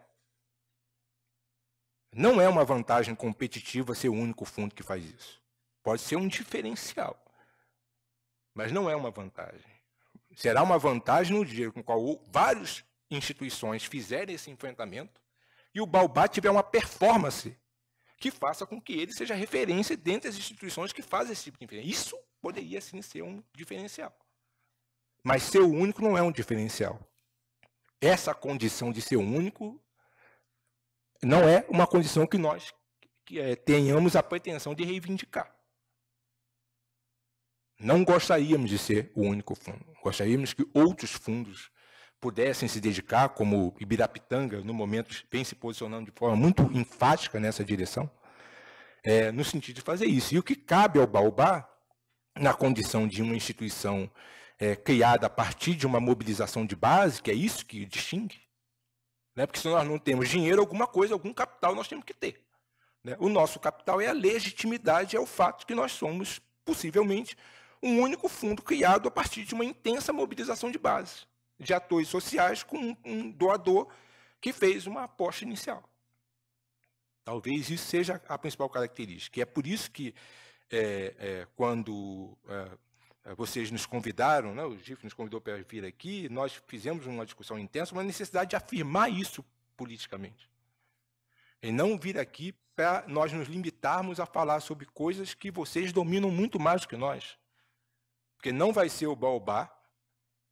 [SPEAKER 4] Não é uma vantagem competitiva ser o único fundo que faz isso. Pode ser um diferencial, mas não é uma vantagem. Será uma vantagem no dia com o qual várias instituições fizerem esse enfrentamento e o Baobá tiver uma performance que faça com que ele seja referência dentre as instituições que fazem esse tipo de enfrentamento. Isso poderia, sim, ser um diferencial. Mas ser o único não é um diferencial. Essa condição de ser o único não é uma condição que nós tenhamos a pretensão de reivindicar. Não gostaríamos de ser o único fundo. Gostaríamos que outros fundos pudessem se dedicar, como Ibirapitanga, no momento, vem se posicionando de forma muito enfática nessa direção, no sentido de fazer isso. E o que cabe ao Baobá, na condição de uma instituição criada a partir de uma mobilização de base, que é isso que distingue, né? Porque se nós não temos dinheiro, alguma coisa, algum capital nós temos que ter. Né? O nosso capital é a legitimidade, é o fato que nós somos, possivelmente, um único fundo criado a partir de uma intensa mobilização de base, de atores sociais com um doador que fez uma aposta inicial. Talvez isso seja a principal característica. E é por isso que, quando vocês nos convidaram, né, o GIF nos convidou para vir aqui, nós fizemos uma discussão intensa, uma necessidade de afirmar isso politicamente. E não vir aqui para nós nos limitarmos a falar sobre coisas que vocês dominam muito mais do que nós. Porque não vai ser o Baobá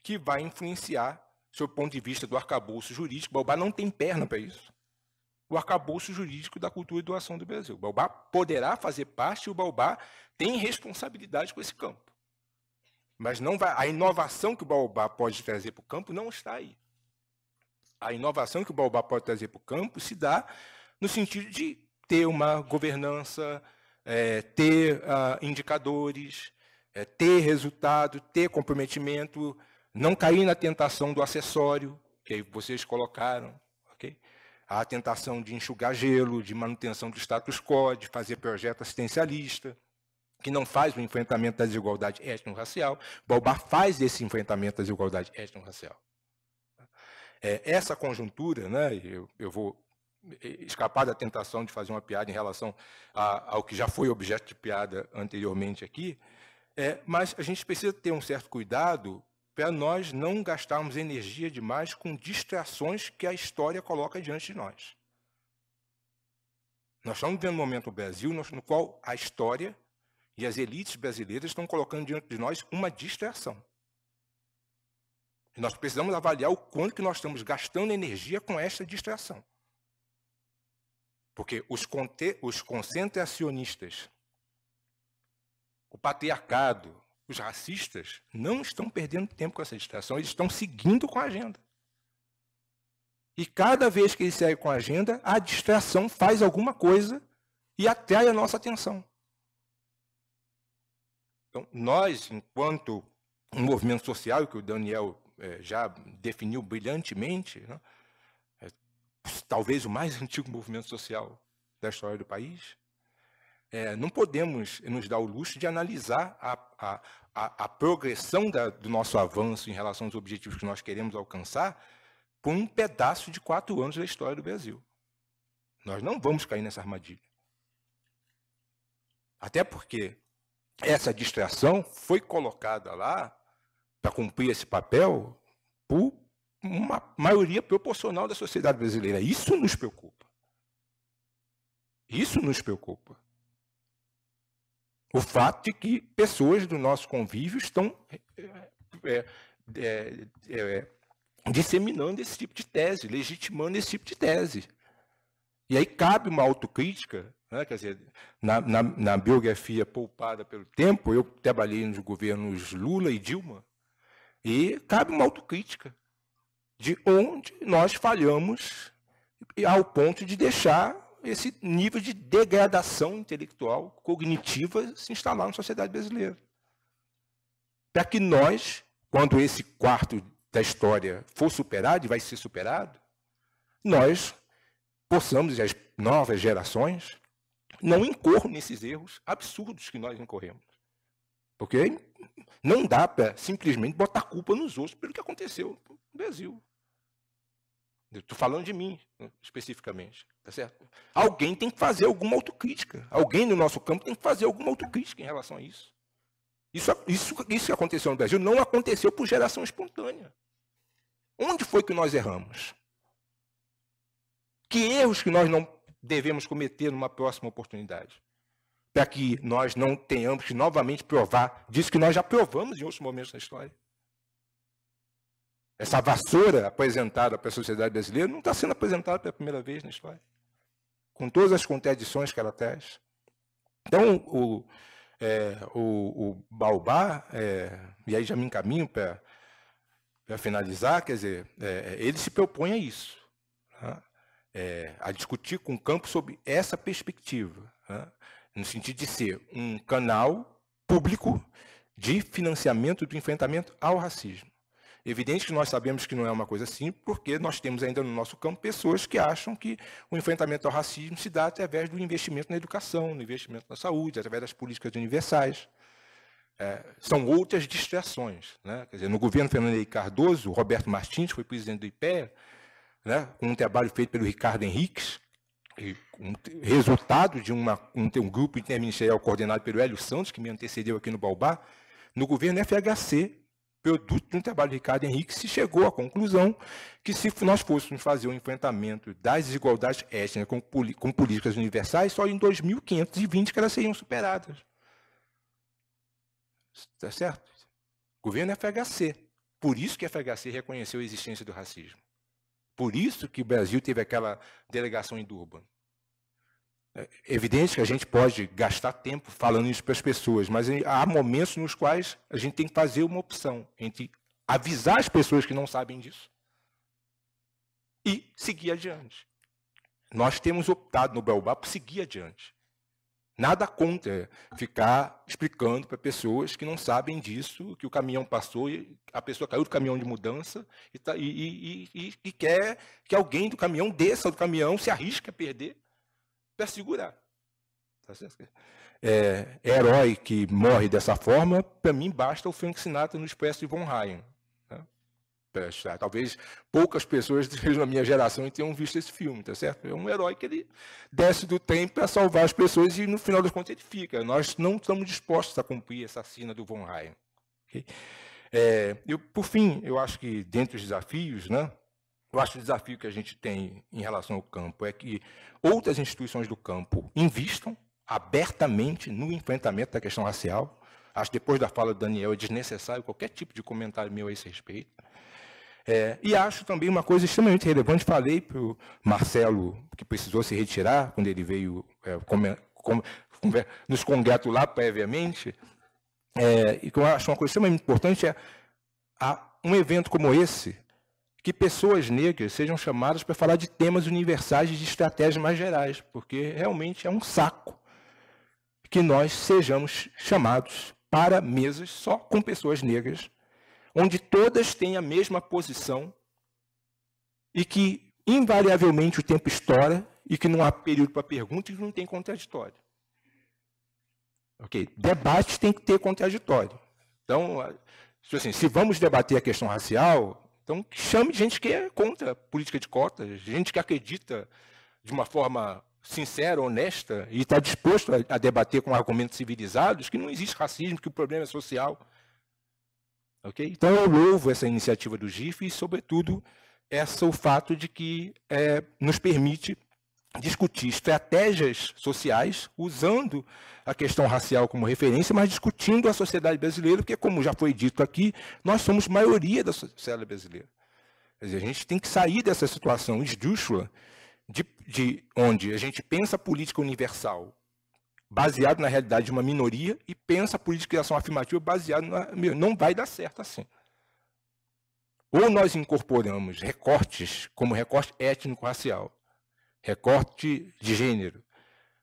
[SPEAKER 4] que vai influenciar, sob o ponto de vista do arcabouço jurídico. O Baobá não tem perna para isso. O arcabouço jurídico da cultura e doação do Brasil. O Baobá poderá fazer parte e o Baobá tem responsabilidade com esse campo. Mas não vai, a inovação que o Baobá pode trazer para o campo não está aí. A inovação que o Baobá pode trazer para o campo se dá no sentido de ter uma governança, ter indicadores, ter resultado, ter comprometimento, não cair na tentação do acessório, que vocês colocaram, okay? A tentação de enxugar gelo, de manutenção do status quo, de fazer projeto assistencialista, que não faz o enfrentamento da desigualdade étnico-racial. O Baobá faz esse enfrentamento da desigualdade étnico-racial. Essa conjuntura, né, eu vou escapar da tentação de fazer uma piada em relação ao que já foi objeto de piada anteriormente aqui, mas a gente precisa ter um certo cuidado para nós não gastarmos energia demais com distrações que a história coloca diante de nós. Nós estamos vivendo um momento no Brasil no qual a história e as elites brasileiras estão colocando diante de nós uma distração. E nós precisamos avaliar o quanto que nós estamos gastando energia com esta distração. Porque os concentracionistas, o patriarcado, os racistas, não estão perdendo tempo com essa distração, eles estão seguindo com a agenda. E cada vez que eles seguem com a agenda, a distração faz alguma coisa e atrai a nossa atenção. Então, nós, enquanto um movimento social, que o Daniel já definiu brilhantemente, né, talvez o mais antigo movimento social da história do país, não podemos nos dar o luxo de analisar a progressão do nosso avanço em relação aos objetivos que nós queremos alcançar por um pedaço de 4 anos da história do Brasil. Nós não vamos cair nessa armadilha. Até porque essa distração foi colocada lá para cumprir esse papel por uma maioria proporcional da sociedade brasileira. Isso nos preocupa. Isso nos preocupa. O fato de que pessoas do nosso convívio estão disseminando esse tipo de tese, legitimando esse tipo de tese. E aí cabe uma autocrítica, né? Quer dizer, na biografia poupada pelo tempo, eu trabalhei nos governos Lula e Dilma, e cabe uma autocrítica de onde nós falhamos ao ponto de deixar esse nível de degradação intelectual, cognitiva, se instalar na sociedade brasileira. Para que nós, quando esse quarto da história for superado, e vai ser superado, nós possamos, e as novas gerações, não incorram nesses erros absurdos que nós incorremos. Porque não dá para simplesmente botar culpa nos outros pelo que aconteceu no Brasil. Estou falando de mim, especificamente. Tá certo? Alguém tem que fazer alguma autocrítica. Alguém no nosso campo tem que fazer alguma autocrítica em relação a isso. Isso que aconteceu no Brasil não aconteceu por geração espontânea. Onde foi que nós erramos? Que erros que nós não devemos cometer numa próxima oportunidade? Para que nós não tenhamos que novamente provar disso que nós já provamos em outros momentos da história. Essa vassoura apresentada para a sociedade brasileira não está sendo apresentada pela primeira vez na história, com todas as contradições que ela traz. Então, o Baobá, e aí já me encaminho para finalizar, quer dizer, ele se propõe a isso, né? A discutir com o campo sobre essa perspectiva, né? No sentido de ser um canal público de financiamento do enfrentamento ao racismo. Evidente que nós sabemos que não é uma coisa simples, porque nós temos ainda no nosso campo pessoas que acham que o enfrentamento ao racismo se dá através do investimento na educação, no investimento na saúde, através das políticas universais. são outras distrações, né? Quer dizer, no governo Fernando Henrique Cardoso, o Roberto Martins foi presidente do IPEA, né, com um trabalho feito pelo Ricardo Henriques, resultado de um grupo interministerial coordenado pelo Hélio Santos, que me antecedeu aqui no Baubá. No governo FHC, produto de um trabalho de Ricardo Henrique, se chegou à conclusão que, se nós fôssemos fazer o enfrentamento das desigualdades étnicas com políticas universais, só em 2520 que elas seriam superadas. Está certo? Governo FHC. Por isso que a FHC reconheceu a existência do racismo. Por isso que o Brasil teve aquela delegação em Durban. É evidente que a gente pode gastar tempo falando isso para as pessoas, mas há momentos nos quais a gente tem que fazer uma opção entre avisar as pessoas que não sabem disso e seguir adiante. Nós temos optado no Baobá por seguir adiante. Nada contra ficar explicando para pessoas que não sabem disso, que o caminhão passou, e a pessoa caiu do caminhão de mudança e quer que alguém do caminhão desça do caminhão, se arrisque a perder para segurar. Tá certo? Herói que morre dessa forma, para mim basta o Frank Sinatra no Expresso de Von Ryan. Talvez poucas pessoas da minha geração tenham visto esse filme, tá certo? É um herói que ele desce do trem para salvar as pessoas e, no final das contas, ele fica. Nós não estamos dispostos a cumprir essa sina do Von Ryan. Okay? Por fim, eu acho que, dentre os desafios, né, eu acho que o desafio que a gente tem em relação ao campo é que outras instituições do campo invistam abertamente no enfrentamento da questão racial. Acho que, depois da fala do Daniel, é desnecessário qualquer tipo de comentário meu a esse respeito. E acho também uma coisa extremamente relevante, falei para o Marcelo, que precisou se retirar, quando ele veio nos congratular previamente, e que eu acho uma coisa extremamente importante, um evento como esse, que pessoas negras sejam chamadas para falar de temas universais e de estratégias mais gerais, porque realmente é um saco que nós sejamos chamados para mesas só com pessoas negras, onde todas têm a mesma posição e que, invariavelmente, o tempo estoura e que não há período para pergunta e não tem contraditório. Okay? Debate tem que ter contraditório. Então, assim, se vamos debater a questão racial, então chame gente que é contra a política de cotas, gente que acredita de uma forma sincera, honesta, e está disposto a debater com argumentos civilizados que não existe racismo, que o problema é social. Okay? Então, eu louvo essa iniciativa do GIF e, sobretudo, o fato de que nos permite discutir estratégias sociais usando a questão racial como referência, mas discutindo a sociedade brasileira, porque, como já foi dito aqui, nós somos maioria da sociedade brasileira. Quer dizer, a gente tem que sair dessa situação esdrúxula de onde a gente pensa a política universal baseado na realidade de uma minoria e pensa a política de ação afirmativa baseado na... Não vai dar certo assim. Ou nós incorporamos recortes, como recorte étnico-racial, recorte de gênero,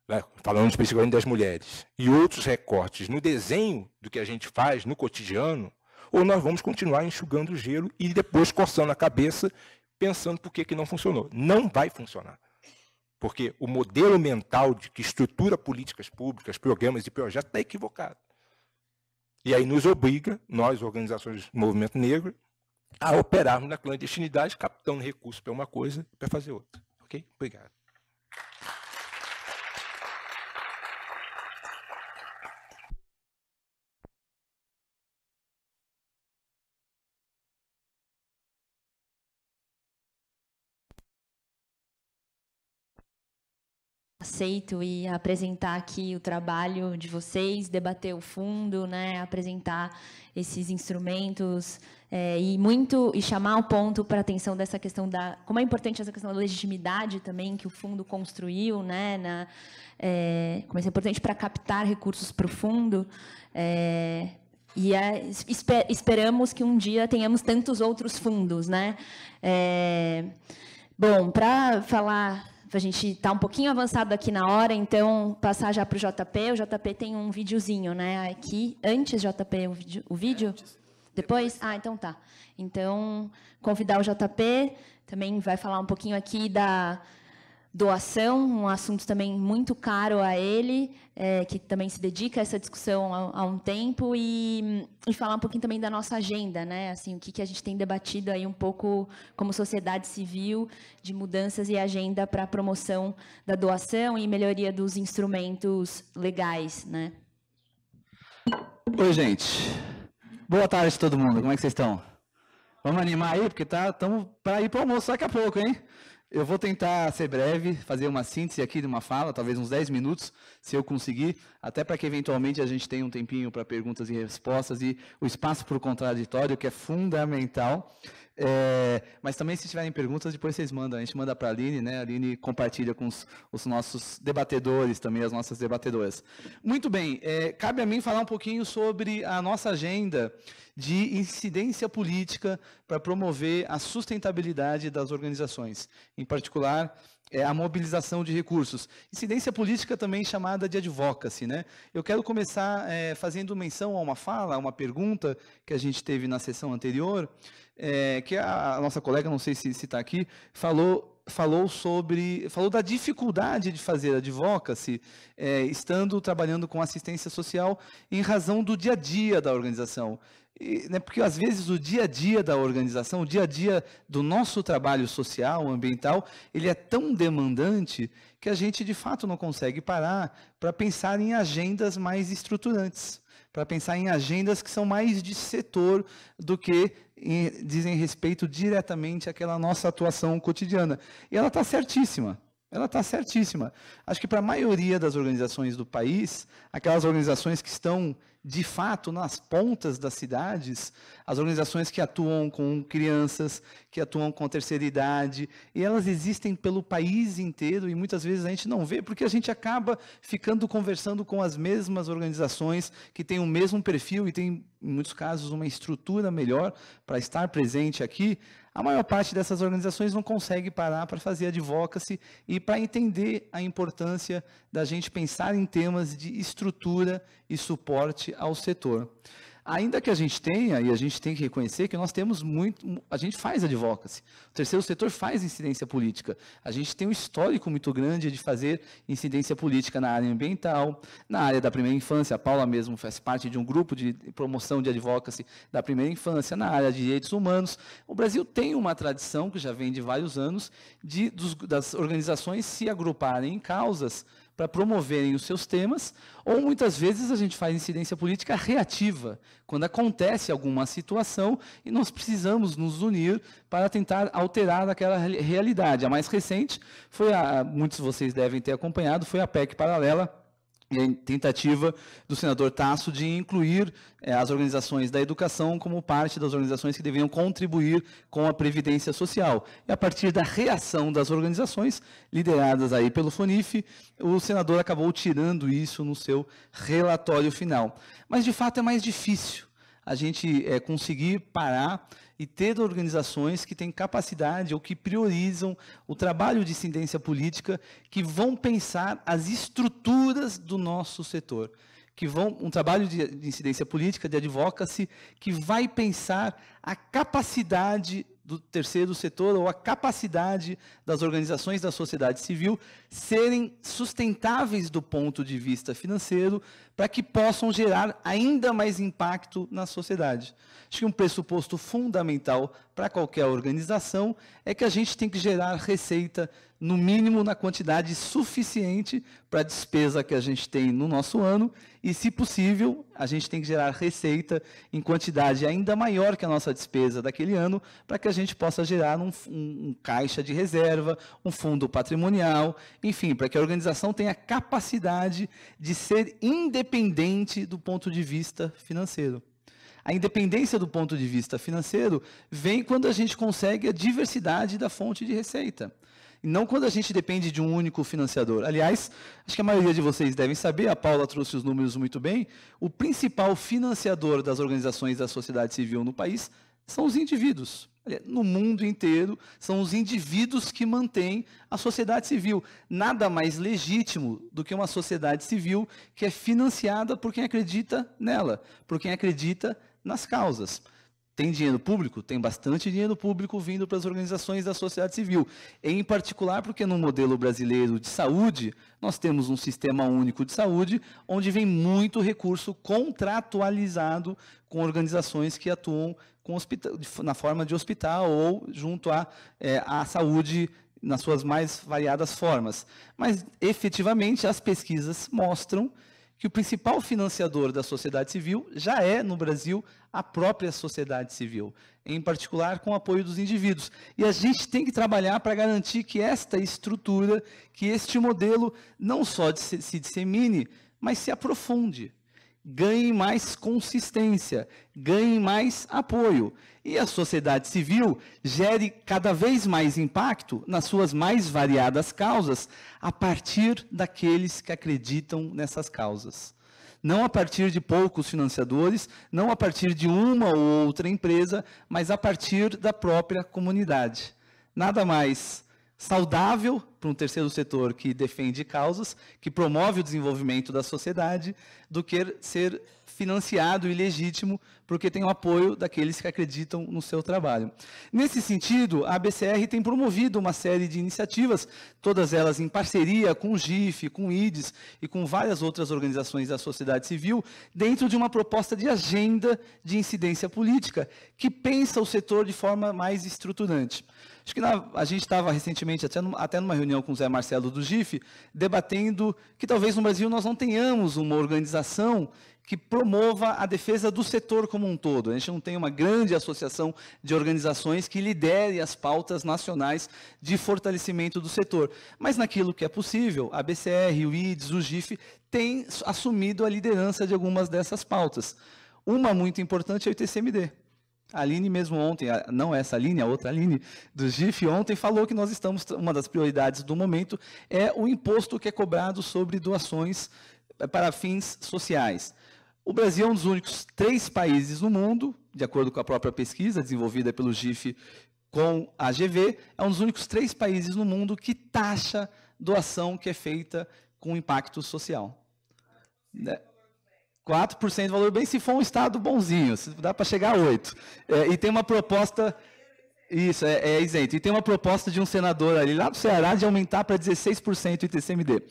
[SPEAKER 4] né, falando especificamente das mulheres, e outros recortes no desenho do que a gente faz no cotidiano, ou nós vamos continuar enxugando o gelo e depois coçando a cabeça, pensando por que não funcionou. Não vai funcionar. Porque o modelo mental que estrutura políticas públicas, programas e projetos está equivocado. E aí nos obriga, nós, organizações do movimento negro, a operarmos na clandestinidade, captando recursos para uma coisa e para fazer outra. Ok? Obrigado.
[SPEAKER 1] Aceito e apresentar aqui o trabalho de vocês, debater o fundo, né, apresentar esses instrumentos e chamar o ponto para a atenção dessa questão como é importante essa questão da legitimidade também que o fundo construiu, né, como é importante para captar recursos para o fundo. Esperamos que um dia tenhamos tantos outros fundos, né? Bom, para falar, a gente está um pouquinho avançado aqui na hora, então passar já para o JP. O JP tem um videozinho, né? Aqui, antes, JP, o vídeo? Antes. Depois? Ah, então tá. Então, convidar o JP, também vai falar um pouquinho aqui doação, um assunto também muito caro a ele, que também se dedica a essa discussão há um tempo, e falar um pouquinho também da nossa agenda, né? Assim, o que a gente tem debatido aí um pouco como sociedade civil, de mudanças e agenda para a promoção da doação e melhoria dos instrumentos legais, né?
[SPEAKER 5] Oi, gente. Boa tarde a todo mundo. Como é que vocês estão? Vamos animar aí, porque estamos para ir para o almoço daqui a pouco, hein? Eu vou tentar ser breve, fazer uma síntese aqui de uma fala, talvez uns 10 minutos, se eu conseguir, até para que eventualmente a gente tenha um tempinho para perguntas e respostas e o espaço para o contraditório, que é fundamental. Mas também, se tiverem perguntas, depois vocês mandam. A gente manda para a Aline, né? A Aline compartilha com os nossos debatedores também, as nossas debatedoras. Muito bem, cabe a mim falar um pouquinho sobre a nossa agenda de incidência política para promover a sustentabilidade das organizações, em particular a mobilização de recursos. Incidência política também chamada de advocacy, né? Eu quero começar fazendo menção a uma fala, a uma pergunta que a gente teve na sessão anterior, que a nossa colega, não sei se está aqui, falou da dificuldade de fazer advocacy, estando trabalhando com assistência social em razão do dia a dia da organização. Porque, às vezes, o dia a dia da organização, o dia a dia do nosso trabalho social, ambiental, ele é tão demandante que a gente, de fato, não consegue parar para pensar em agendas mais estruturantes, para pensar em agendas que são mais de setor do que dizem respeito diretamente àquela nossa atuação cotidiana. E ela está certíssima. Ela está certíssima. Acho que para a maioria das organizações do país, aquelas organizações que estão, de fato, nas pontas das cidades, as organizações que atuam com crianças, que atuam com a terceira idade, e elas existem pelo país inteiro, e muitas vezes a gente não vê, porque a gente acaba ficando conversando com as mesmas organizações, que têm o mesmo perfil e têm, em muitos casos, uma estrutura melhor para estar presente aqui. A maior parte dessas organizações não consegue parar para fazer advocacy e para entender a importância da gente pensar em temas de estrutura e suporte ao setor. Ainda que a gente tenha, e a gente tem que reconhecer que nós temos a gente faz advocacy. O terceiro setor faz incidência política. A gente tem um histórico muito grande de fazer incidência política na área ambiental, na área da primeira infância. A Paula mesmo faz parte de um grupo de promoção de advocacy da primeira infância, na área de direitos humanos. O Brasil tem uma tradição, que já vem de vários anos, das organizações se agruparem em causas para promoverem os seus temas, ou muitas vezes a gente faz incidência política reativa, quando acontece alguma situação e nós precisamos nos unir para tentar alterar aquela realidade. A mais recente, muitos de vocês devem ter acompanhado, foi a PEC paralela, e a tentativa do senador Tasso de incluir as organizações da educação como parte das organizações que deveriam contribuir com a Previdência Social. E a partir da reação das organizações, lideradas aí pelo FONIF, o senador acabou tirando isso no seu relatório final. Mas, de fato, é mais difícil a gente conseguir parar e ter organizações que têm capacidade ou que priorizam o trabalho de incidência política, que vão pensar as estruturas do nosso setor, um trabalho de incidência política, de advocacy, que vai pensar a capacidade do terceiro setor ou a capacidade das organizações da sociedade civil serem sustentáveis do ponto de vista financeiro para que possam gerar ainda mais impacto na sociedade. Acho que um pressuposto fundamental para qualquer organização é que a gente tem que gerar receita, no mínimo na quantidade suficiente para a despesa que a gente tem no nosso ano e, se possível, a gente tem que gerar receita em quantidade ainda maior que a nossa despesa daquele ano para que a gente possa gerar um caixa de reserva, um fundo patrimonial, enfim, para que a organização tenha capacidade de ser independente do ponto de vista financeiro. A independência do ponto de vista financeiro vem quando a gente consegue a diversidade da fonte de receita. E não quando a gente depende de um único financiador. Aliás, acho que a maioria de vocês devem saber, a Paula trouxe os números muito bem, o principal financiador das organizações da sociedade civil no país são os indivíduos. No mundo inteiro, são os indivíduos que mantêm a sociedade civil. Nada mais legítimo do que uma sociedade civil que é financiada por quem acredita nela, por quem acredita nas causas. Tem dinheiro público? Tem bastante dinheiro público vindo para as organizações da sociedade civil. Em particular porque no modelo brasileiro de saúde, nós temos um sistema único de saúde, onde vem muito recurso contratualizado com organizações que atuam com na forma de hospital ou junto à saúde nas suas mais variadas formas. Mas, efetivamente, as pesquisas mostram que o principal financiador da sociedade civil já é, no Brasil, a própria sociedade civil, em particular com o apoio dos indivíduos. E a gente tem que trabalhar para garantir que esta estrutura, que este modelo, não só se dissemine, mas se aprofunde, ganhe mais consistência, ganhe mais apoio. E a sociedade civil gere cada vez mais impacto nas suas mais variadas causas, a partir daqueles que acreditam nessas causas. Não a partir de poucos financiadores, não a partir de uma ou outra empresa, mas a partir da própria comunidade. Nada mais saudável para um terceiro setor que defende causas, que promove o desenvolvimento da sociedade, do que ser financiado e legítimo porque tem o apoio daqueles que acreditam no seu trabalho. Nesse sentido, a ABCR tem promovido uma série de iniciativas, todas elas em parceria com o GIF, com o IDES e com várias outras organizações da sociedade civil, dentro de uma proposta de agenda de incidência política que pensa o setor de forma mais estruturante. Acho que a gente estava recentemente, até numa reunião com o Zé Marcelo do GIF, debatendo que talvez no Brasil nós não tenhamos uma organização que promova a defesa do setor como um todo. A gente não tem uma grande associação de organizações que lidere as pautas nacionais de fortalecimento do setor. Mas naquilo que é possível, a BCR, o IDES, o GIF, têm assumido a liderança de algumas dessas pautas. Uma muito importante é o ITCMD. A Aline mesmo ontem, não essa Aline, a outra Aline do GIF, ontem falou que nós estamos, uma das prioridades do momento é o imposto que é cobrado sobre doações para fins sociais. O Brasil é um dos únicos 3 países no mundo, de acordo com a própria pesquisa desenvolvida pelo GIF com a AGV, é um dos únicos 3 países no mundo que taxa doação que é feita com impacto social. 4% do valor bem, se for um estado bonzinho, dá para chegar a 8%. E tem uma proposta, isso, é isento, e tem uma proposta de um senador ali lá do Ceará de aumentar para 16% o ITCMD.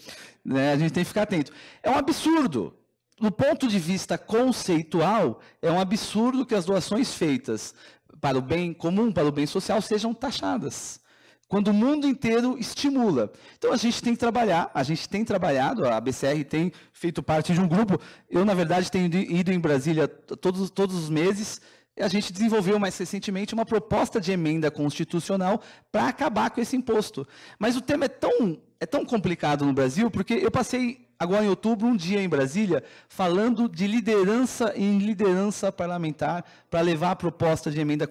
[SPEAKER 5] A gente tem que ficar atento. É um absurdo. Do ponto de vista conceitual, é um absurdo que as doações feitas para o bem comum, para o bem social, sejam taxadas, quando o mundo inteiro estimula. Então, a gente tem que trabalhar, a gente tem trabalhado, a ABCR tem feito parte de um grupo, eu, na verdade, tenho ido em Brasília todos os meses, e a gente desenvolveu mais recentemente uma proposta de emenda constitucional para acabar com esse imposto. Mas o tema é tão complicado no Brasil, porque eu passei agora em outubro, um dia em Brasília, falando de liderança em liderança parlamentar para levar a proposta de emenda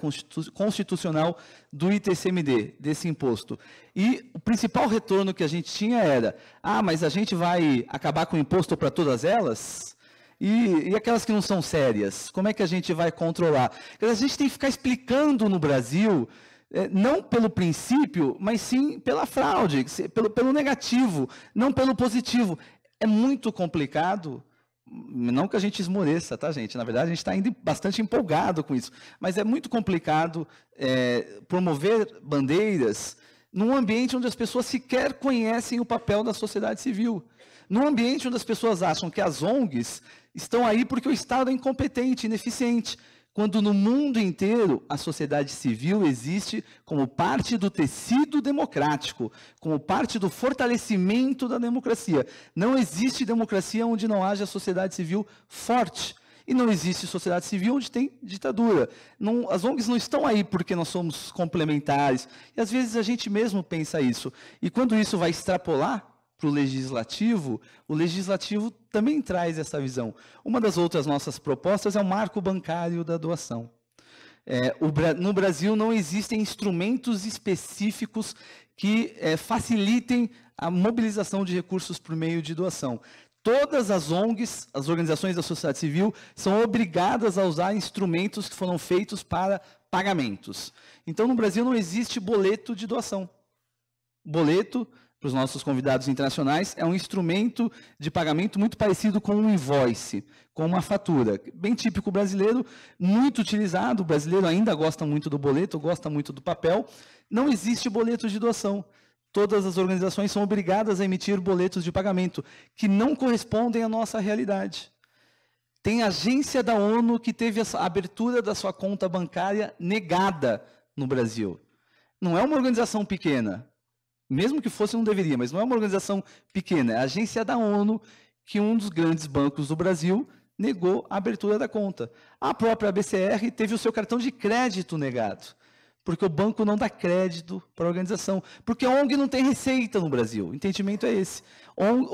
[SPEAKER 5] constitucional do ITCMD, desse imposto. E o principal retorno que a gente tinha era, mas a gente vai acabar com o imposto para todas elas? E aquelas que não são sérias? Como é que a gente vai controlar? A gente tem que ficar explicando no Brasil, não pelo princípio, mas sim pela fraude, pelo negativo, não pelo positivo. É muito complicado, não que a gente esmoreça, tá, gente? Na verdade, a gente está ainda bastante empolgado com isso, mas é muito complicado promover bandeiras num ambiente onde as pessoas sequer conhecem o papel da sociedade civil, num ambiente onde as pessoas acham que as ONGs estão aí porque o Estado é incompetente, ineficiente, quando no mundo inteiro a sociedade civil existe como parte do tecido democrático, como parte do fortalecimento da democracia. Não existe democracia onde não haja sociedade civil forte. E não existe sociedade civil onde tem ditadura. As ONGs não estão aí porque nós somos complementares. E às vezes a gente mesmo pensa isso. E quando isso vai extrapolar para o legislativo também traz essa visão. Uma das outras nossas propostas é o marco bancário da doação. No Brasil não existem instrumentos específicos que facilitem a mobilização de recursos por meio de doação. Todas as ONGs, as organizações da sociedade civil, são obrigadas a usar instrumentos que foram feitos para pagamentos. Então, no Brasil não existe boleto de doação. Boleto para os nossos convidados internacionais, é um instrumento de pagamento muito parecido com um invoice, com uma fatura. Bem típico brasileiro, muito utilizado. O brasileiro ainda gosta muito do boleto, gosta muito do papel. Não existe boleto de doação. Todas as organizações são obrigadas a emitir boletos de pagamento, que não correspondem à nossa realidade. Tem agência da ONU que teve a abertura da sua conta bancária negada no Brasil. Não é uma organização pequena. Mesmo que fosse, não deveria, mas não é uma organização pequena. É a agência da ONU que um dos grandes bancos do Brasil negou a abertura da conta. A própria BCR teve o seu cartão de crédito negado, porque o banco não dá crédito para a organização, porque a ONG não tem receita no Brasil. O entendimento é esse.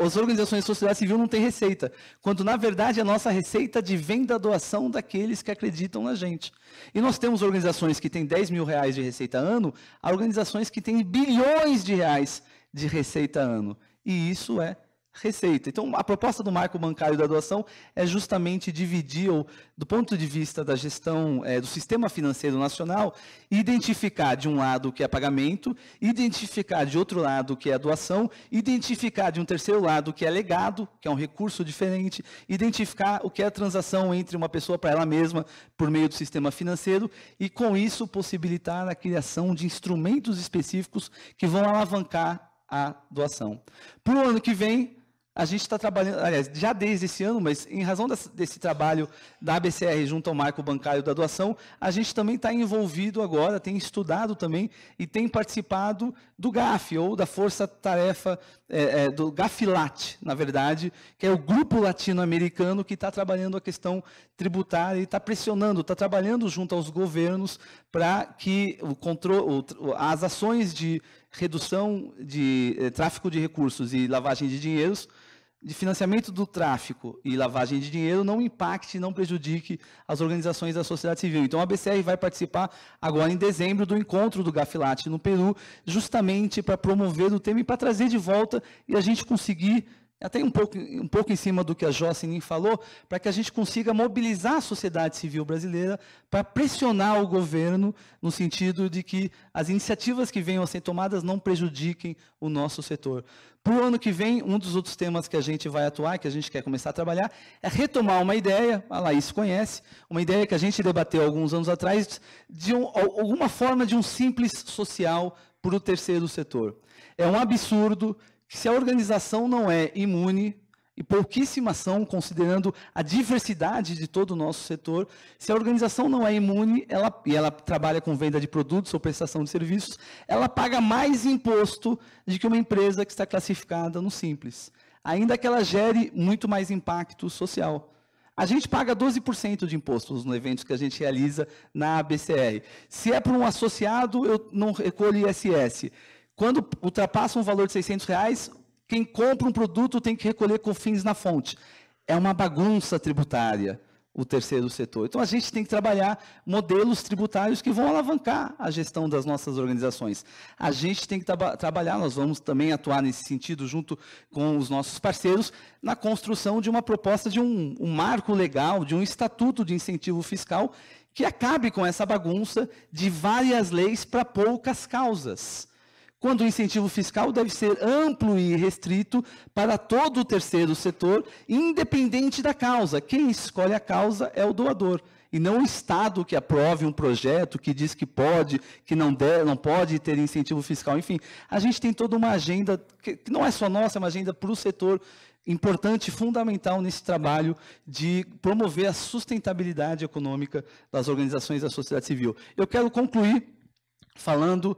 [SPEAKER 5] As organizações da sociedade civil não têm receita, quando, na verdade, a nossa receita vem da doação daqueles que acreditam na gente. E nós temos organizações que têm 10 mil reais de receita ano, há organizações que têm bilhões de reais de receita ano. E isso é receita. Então, a proposta do marco bancário da doação é justamente dividir, do ponto de vista da gestão do sistema financeiro nacional, identificar de um lado o que é pagamento, identificar de outro lado o que é doação, identificar de um terceiro lado o que é legado, que é um recurso diferente, identificar o que é a transação entre uma pessoa para ela mesma por meio do sistema financeiro e, com isso, possibilitar a criação de instrumentos específicos que vão alavancar a doação. Para o ano que vem, a gente está trabalhando, aliás, já desde esse ano, mas em razão desse trabalho da ABCR junto ao marco bancário da doação, a gente também está envolvido agora, tem estudado também e tem participado do GAF, ou da força-tarefa, do GAFLAT, na verdade, que é o grupo latino-americano que está trabalhando a questão tributária e está pressionando, está trabalhando junto aos governos para que as ações de redução de tráfico de recursos e lavagem de dinheiros, de financiamento do tráfico e lavagem de dinheiro não impacte, não prejudique as organizações da sociedade civil. Então, a BCR vai participar agora em dezembro do encontro do GAFLAT no Peru, justamente para promover o tema e para trazer de volta e a gente conseguir, até um pouco em cima do que a Jocelyn falou, para que a gente consiga mobilizar a sociedade civil brasileira para pressionar o governo no sentido de que as iniciativas que venham a ser tomadas não prejudiquem o nosso setor. Para o ano que vem, um dos outros temas que a gente vai atuar, que a gente quer começar a trabalhar, é retomar uma ideia, a Laís conhece, uma ideia que a gente debateu alguns anos atrás, de alguma forma de um simples social para o terceiro setor. É um absurdo que, se a organização não é imune, e pouquíssimas são, considerando a diversidade de todo o nosso setor, se a organização não é imune, e ela trabalha com venda de produtos ou prestação de serviços, ela paga mais imposto do que uma empresa que está classificada no Simples, ainda que ela gere muito mais impacto social. A gente paga 12% de impostos nos eventos que a gente realiza na ABCR. Se é para um associado, eu não recolho ISS. Quando ultrapassa um valor de R$600, quem compra um produto tem que recolher COFINS na fonte. É uma bagunça tributária o terceiro setor. Então, a gente tem que trabalhar modelos tributários que vão alavancar a gestão das nossas organizações. A gente tem que trabalhar, nós vamos também atuar nesse sentido, junto com os nossos parceiros, na construção de uma proposta de um marco legal, de um estatuto de incentivo fiscal, que acabe com essa bagunça de várias leis para poucas causas. Quando o incentivo fiscal deve ser amplo e restrito para todo o terceiro setor, independente da causa. Quem escolhe a causa é o doador, e não o Estado que aprove um projeto, que diz que pode, que não pode ter incentivo fiscal. Enfim, a gente tem toda uma agenda, que não é só nossa, é uma agenda para o setor importante, fundamental nesse trabalho de promover a sustentabilidade econômica das organizações da sociedade civil. Eu quero concluir falando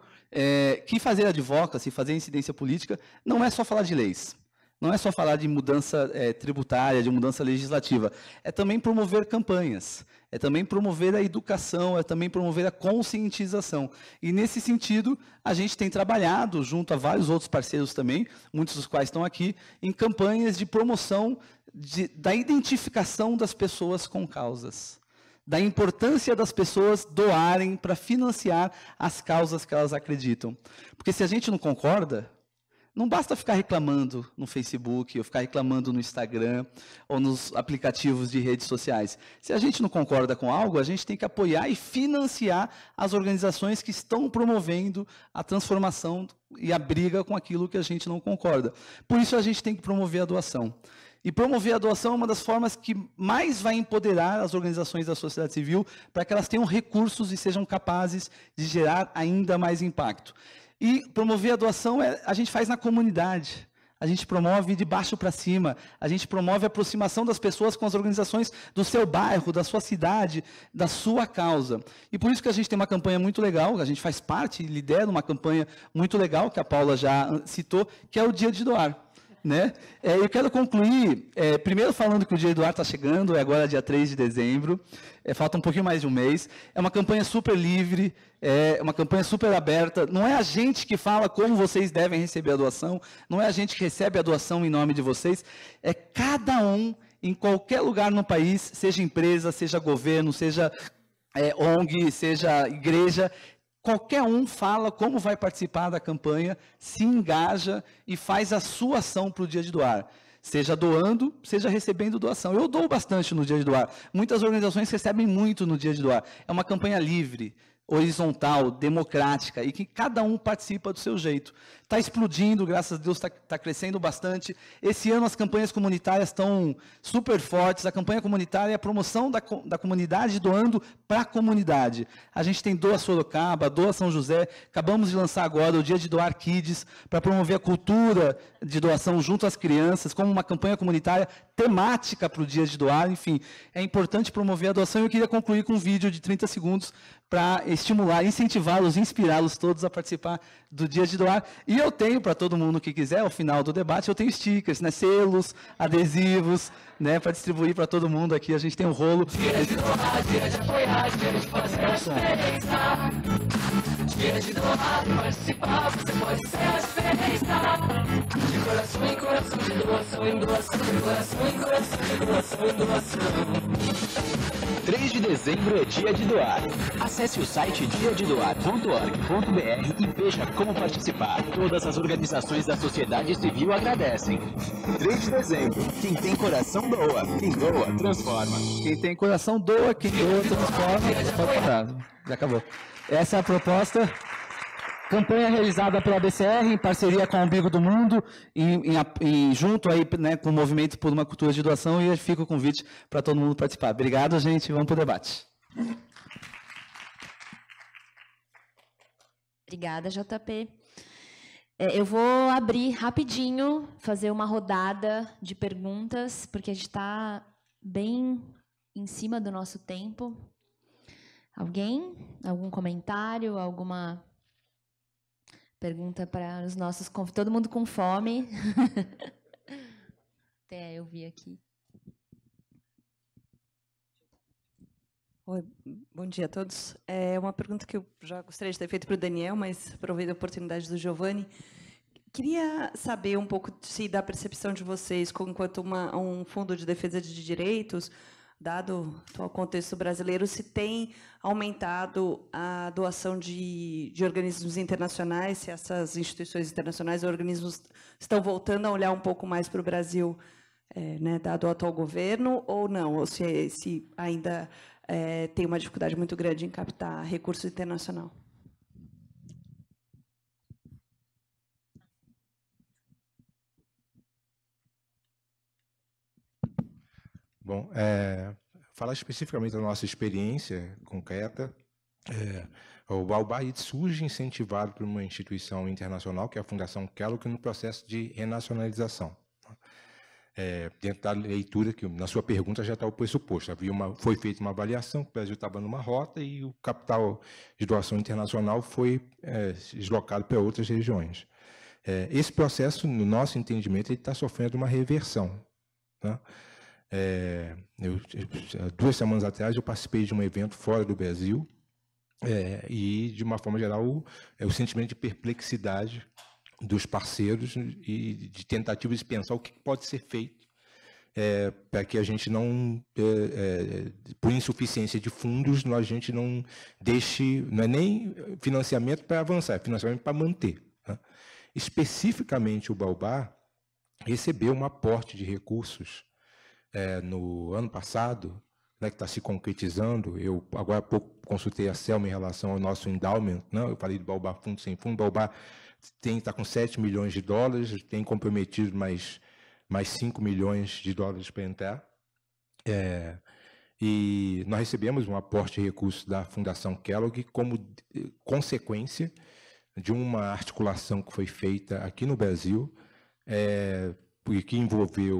[SPEAKER 5] que fazer advocacy, fazer incidência política, não é só falar de leis, não é só falar de mudança tributária, de mudança legislativa, é também promover campanhas, é também promover a educação, é também promover a conscientização. E, nesse sentido, a gente tem trabalhado, junto a vários outros parceiros também, muitos dos quais estão aqui, em campanhas de promoção da identificação das pessoas com causas, da importância das pessoas doarem para financiar as causas que elas acreditam. Porque se a gente não concorda, Não basta ficar reclamando no Facebook, ou ficar reclamando no Instagram, ou nos aplicativos de redes sociais. Se a gente não concorda com algo, a gente tem que apoiar e financiar as organizações que estão promovendo a transformação e a briga com aquilo que a gente não concorda. Por isso, a gente tem que promover a doação. E promover a doação é uma das formas que mais vai empoderar as organizações da sociedade civil para que elas tenham recursos e sejam capazes de gerar ainda mais impacto. E promover a doação a gente faz na comunidade. A gente promove de baixo para cima, a gente promove a aproximação das pessoas com as organizações do seu bairro, da sua cidade, da sua causa. E por isso que a gente tem uma campanha muito legal, a gente faz parte e lidera uma campanha muito legal, que a Paula já citou, que é o Dia de Doar. Né? Eu quero concluir, primeiro falando que o Dia de Doar está chegando, é agora dia 3 de dezembro, falta um pouquinho mais de um mês, é uma campanha super livre, é uma campanha super aberta, não é a gente que fala como vocês devem receber a doação, não é a gente que recebe a doação em nome de vocês, é cada um, em qualquer lugar no país, seja empresa, seja governo, seja ONG, seja igreja, qualquer um fala como vai participar da campanha, se engaja e faz a sua ação para o Dia de Doar. Seja doando, seja recebendo doação. Eu dou bastante no Dia de Doar. Muitas organizações recebem muito no Dia de Doar. É uma campanha livre, horizontal, democrática, e que cada um participa do seu jeito. Está explodindo, graças a Deus, está crescendo bastante. Esse ano as campanhas comunitárias estão super fortes. A campanha comunitária é a promoção da comunidade doando para a comunidade. A gente tem Doa Sorocaba, Doa São José. Acabamos de lançar agora o Dia de Doar Kids, para promover a cultura de doação junto às crianças, como uma campanha comunitária temática para o Dia de Doar. Enfim, é importante promover a doação. Eu queria concluir com um vídeo de 30 segundos para estimular, incentivá-los, inspirá-los todos a participar do Dia de Doar. E eu tenho, para todo mundo que quiser, ao final do debate, eu tenho stickers, né, selos, adesivos, né, para distribuir para todo mundo aqui. A gente tem um rolo.
[SPEAKER 6] Dia de doar, dia de apoiar, dia de fazer a diferença. Dia de doar, de participar, você pode ser a diferença. De coração em coração, de doação em doação, de coração em coração, de doação em doação.
[SPEAKER 7] 3 de dezembro é dia de doar. Acesse o site diadedoar.org.br e veja como participar. Todas as organizações da sociedade civil agradecem. 3 de dezembro. Quem tem coração doa. Quem doa, transforma.
[SPEAKER 5] Quem tem coração doa, quem doa, transforma. Pode parar. Já acabou. Essa é a proposta. Campanha realizada pela BCR em parceria com o Umbigo do Mundo e junto aí, né, com o Movimento por uma Cultura de Doação, e fica o convite para todo mundo participar. Obrigado, gente. Vamos para o debate.
[SPEAKER 1] Obrigada, JP. Eu vou abrir rapidinho, fazer uma rodada de perguntas, porque a gente está bem em cima do nosso tempo. Alguém? Algum comentário? Alguma pergunta para os nossos convidados? Todo mundo com fome. Até eu vi aqui.
[SPEAKER 8] Oi, bom dia a todos. É uma pergunta que eu já gostaria de ter feito para o Daniel, mas aproveito a oportunidade do Giovanni. Queria saber um pouco da percepção de vocês, quanto um fundo de defesa de direitos, dado o atual contexto brasileiro, se tem aumentado a doação de organismos internacionais, se essas instituições internacionais, organismos, estão voltando a olhar um pouco mais para o Brasil, né, dado o atual governo, ou não, ou se ainda tem uma dificuldade muito grande em captar recurso internacional.
[SPEAKER 4] Bom, falar especificamente da nossa experiência concreta, o Baobá surge incentivado por uma instituição internacional, que é a Fundação Kellogg, no processo de renacionalização. Dentro da leitura, que na sua pergunta já está o pressuposto, foi feita uma avaliação, que o Brasil estava numa rota e o capital de doação internacional foi deslocado para outras regiões. Esse processo, no nosso entendimento, está sofrendo uma reversão, né? 2 semanas atrás eu participei de um evento fora do Brasil e, de uma forma geral, o sentimento de perplexidade dos parceiros e de tentativas de pensar o que pode ser feito para que a gente não, por insuficiência de fundos, a gente não deixe, não é nem financiamento para avançar, é financiamento para manter, né? Especificamente o Baobá recebeu um aporte de recursos no ano passado, né, que está se concretizando. Eu agora há pouco consultei a Selma em relação ao nosso endowment, não? Eu falei do Baobá Fundo Sem Fundo. O Baobá está com 7 milhões de dólares, tem comprometido mais 5 milhões de dólares para entrar. E nós recebemos um aporte de recursos da Fundação Kellogg como consequência de uma articulação que foi feita aqui no Brasil, que envolveu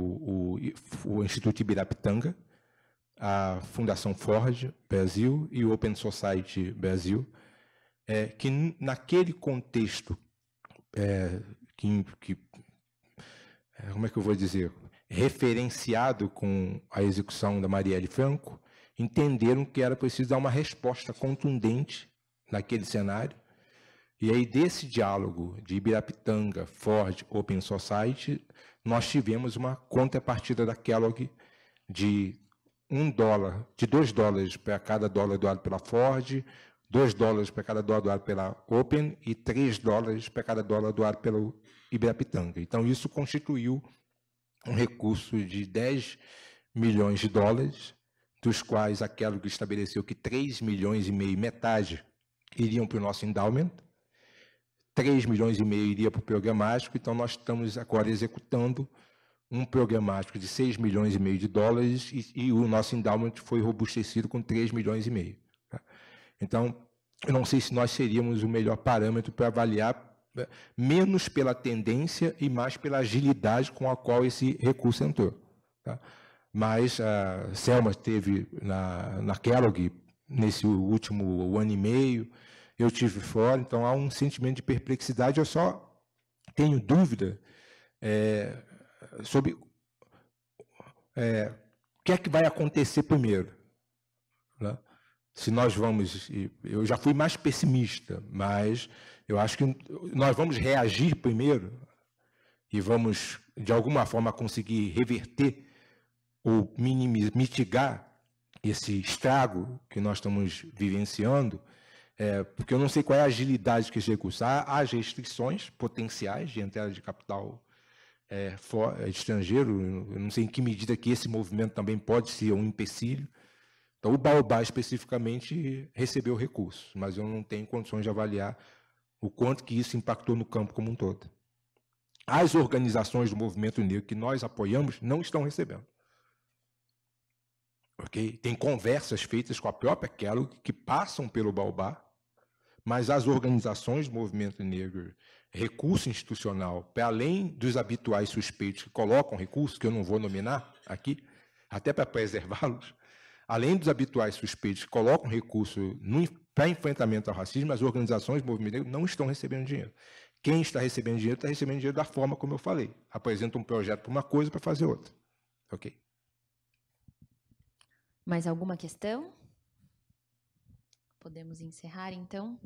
[SPEAKER 4] o Instituto Ibirapitanga, a Fundação Ford Brasil e o Open Society Brasil, que naquele contexto, como é que eu vou dizer, referenciado com a execução da Marielle Franco, entenderam que era preciso dar uma resposta contundente naquele cenário. E aí, desse diálogo de Ibirapitanga, Ford, Open Society, nós tivemos uma contrapartida da Kellogg de $2 para cada dólar doado pela Ford, $2 para cada dólar doado pela Open e $3 para cada dólar doado pelo Ibirapitanga. Então, isso constituiu um recurso de 10 milhões de dólares, dos quais a Kellogg estabeleceu que 3 milhões e meio, metade, iriam para o nosso endowment, 3 milhões e meio iria para o programático. Então, nós estamos agora executando um programático de 6 milhões e meio de dólares e o nosso endowment foi robustecido com 3 milhões e meio. Tá? Então, eu não sei se nós seríamos o melhor parâmetro para avaliar, menos pela tendência e mais pela agilidade com a qual esse recurso entrou. Tá? Mas a Selma esteve na Kellogg nesse último ano e meio, eu estive fora, então há um sentimento de perplexidade. Eu só tenho dúvida sobre o que é que vai acontecer primeiro. Né? Se nós vamos... Eu já fui mais pessimista, mas eu acho que nós vamos reagir primeiro e vamos, de alguma forma, conseguir reverter ou mitigar esse estrago que nós estamos vivenciando, porque eu não sei qual é a agilidade que esse recurso. Há restrições potenciais de entrada de capital estrangeiro, eu não sei em que medida que esse movimento também pode ser um empecilho. Então, o Baobá, especificamente, recebeu recursos, mas eu não tenho condições de avaliar o quanto que isso impactou no campo como um todo. As organizações do movimento negro que nós apoiamos não estão recebendo. Okay? Tem conversas feitas com a própria Kellogg que passam pelo Baobá, mas as organizações do movimento negro, recurso institucional, para além dos habituais suspeitos que colocam recursos, que eu não vou nominar aqui, até para preservá-los, além dos habituais suspeitos que colocam recurso para enfrentamento ao racismo, as organizações do movimento negro não estão recebendo dinheiro. Quem está recebendo dinheiro da forma como eu falei. Apresenta um projeto para uma coisa para fazer outra. Ok?
[SPEAKER 1] Mais alguma questão? Podemos encerrar, então?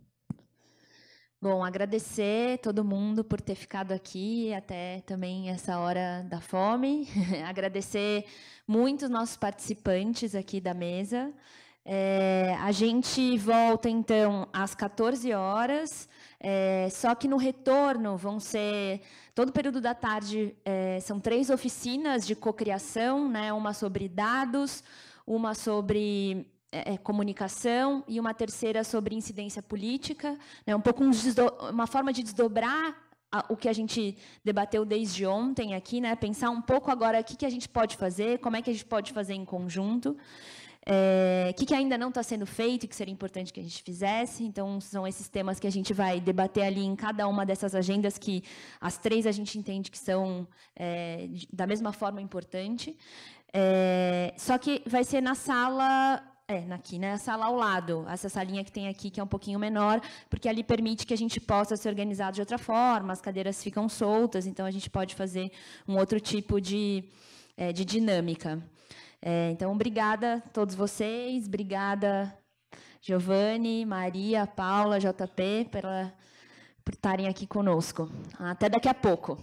[SPEAKER 1] Bom, agradecer todo mundo por ter ficado aqui até também essa hora da fome. Agradecer muito os nossos participantes aqui da mesa. A gente volta, então, às 14 horas, só que no retorno vão ser, todo o período da tarde, são 3 oficinas de cocriação, né? Uma sobre dados, uma sobre comunicação e uma terceira sobre incidência política, né? Um pouco uma forma de desdobrar o que a gente debateu desde ontem aqui, né? Pensar um pouco agora o que a gente pode fazer, como é que a gente pode fazer em conjunto, o que ainda não está sendo feito e que seria importante que a gente fizesse. Então, são esses temas que a gente vai debater ali em cada uma dessas agendas, que as 3 a gente entende que são da mesma forma importante. Só que vai ser na sala... aqui, né? A sala ao lado, essa salinha que tem aqui, que é um pouquinho menor, porque ali permite que a gente possa se organizar de outra forma, as cadeiras ficam soltas, então a gente pode fazer um outro tipo de dinâmica. Então, obrigada a todos vocês, obrigada, Giovanni, Maria, Paula, JP, por estarem aqui conosco. Até daqui a pouco.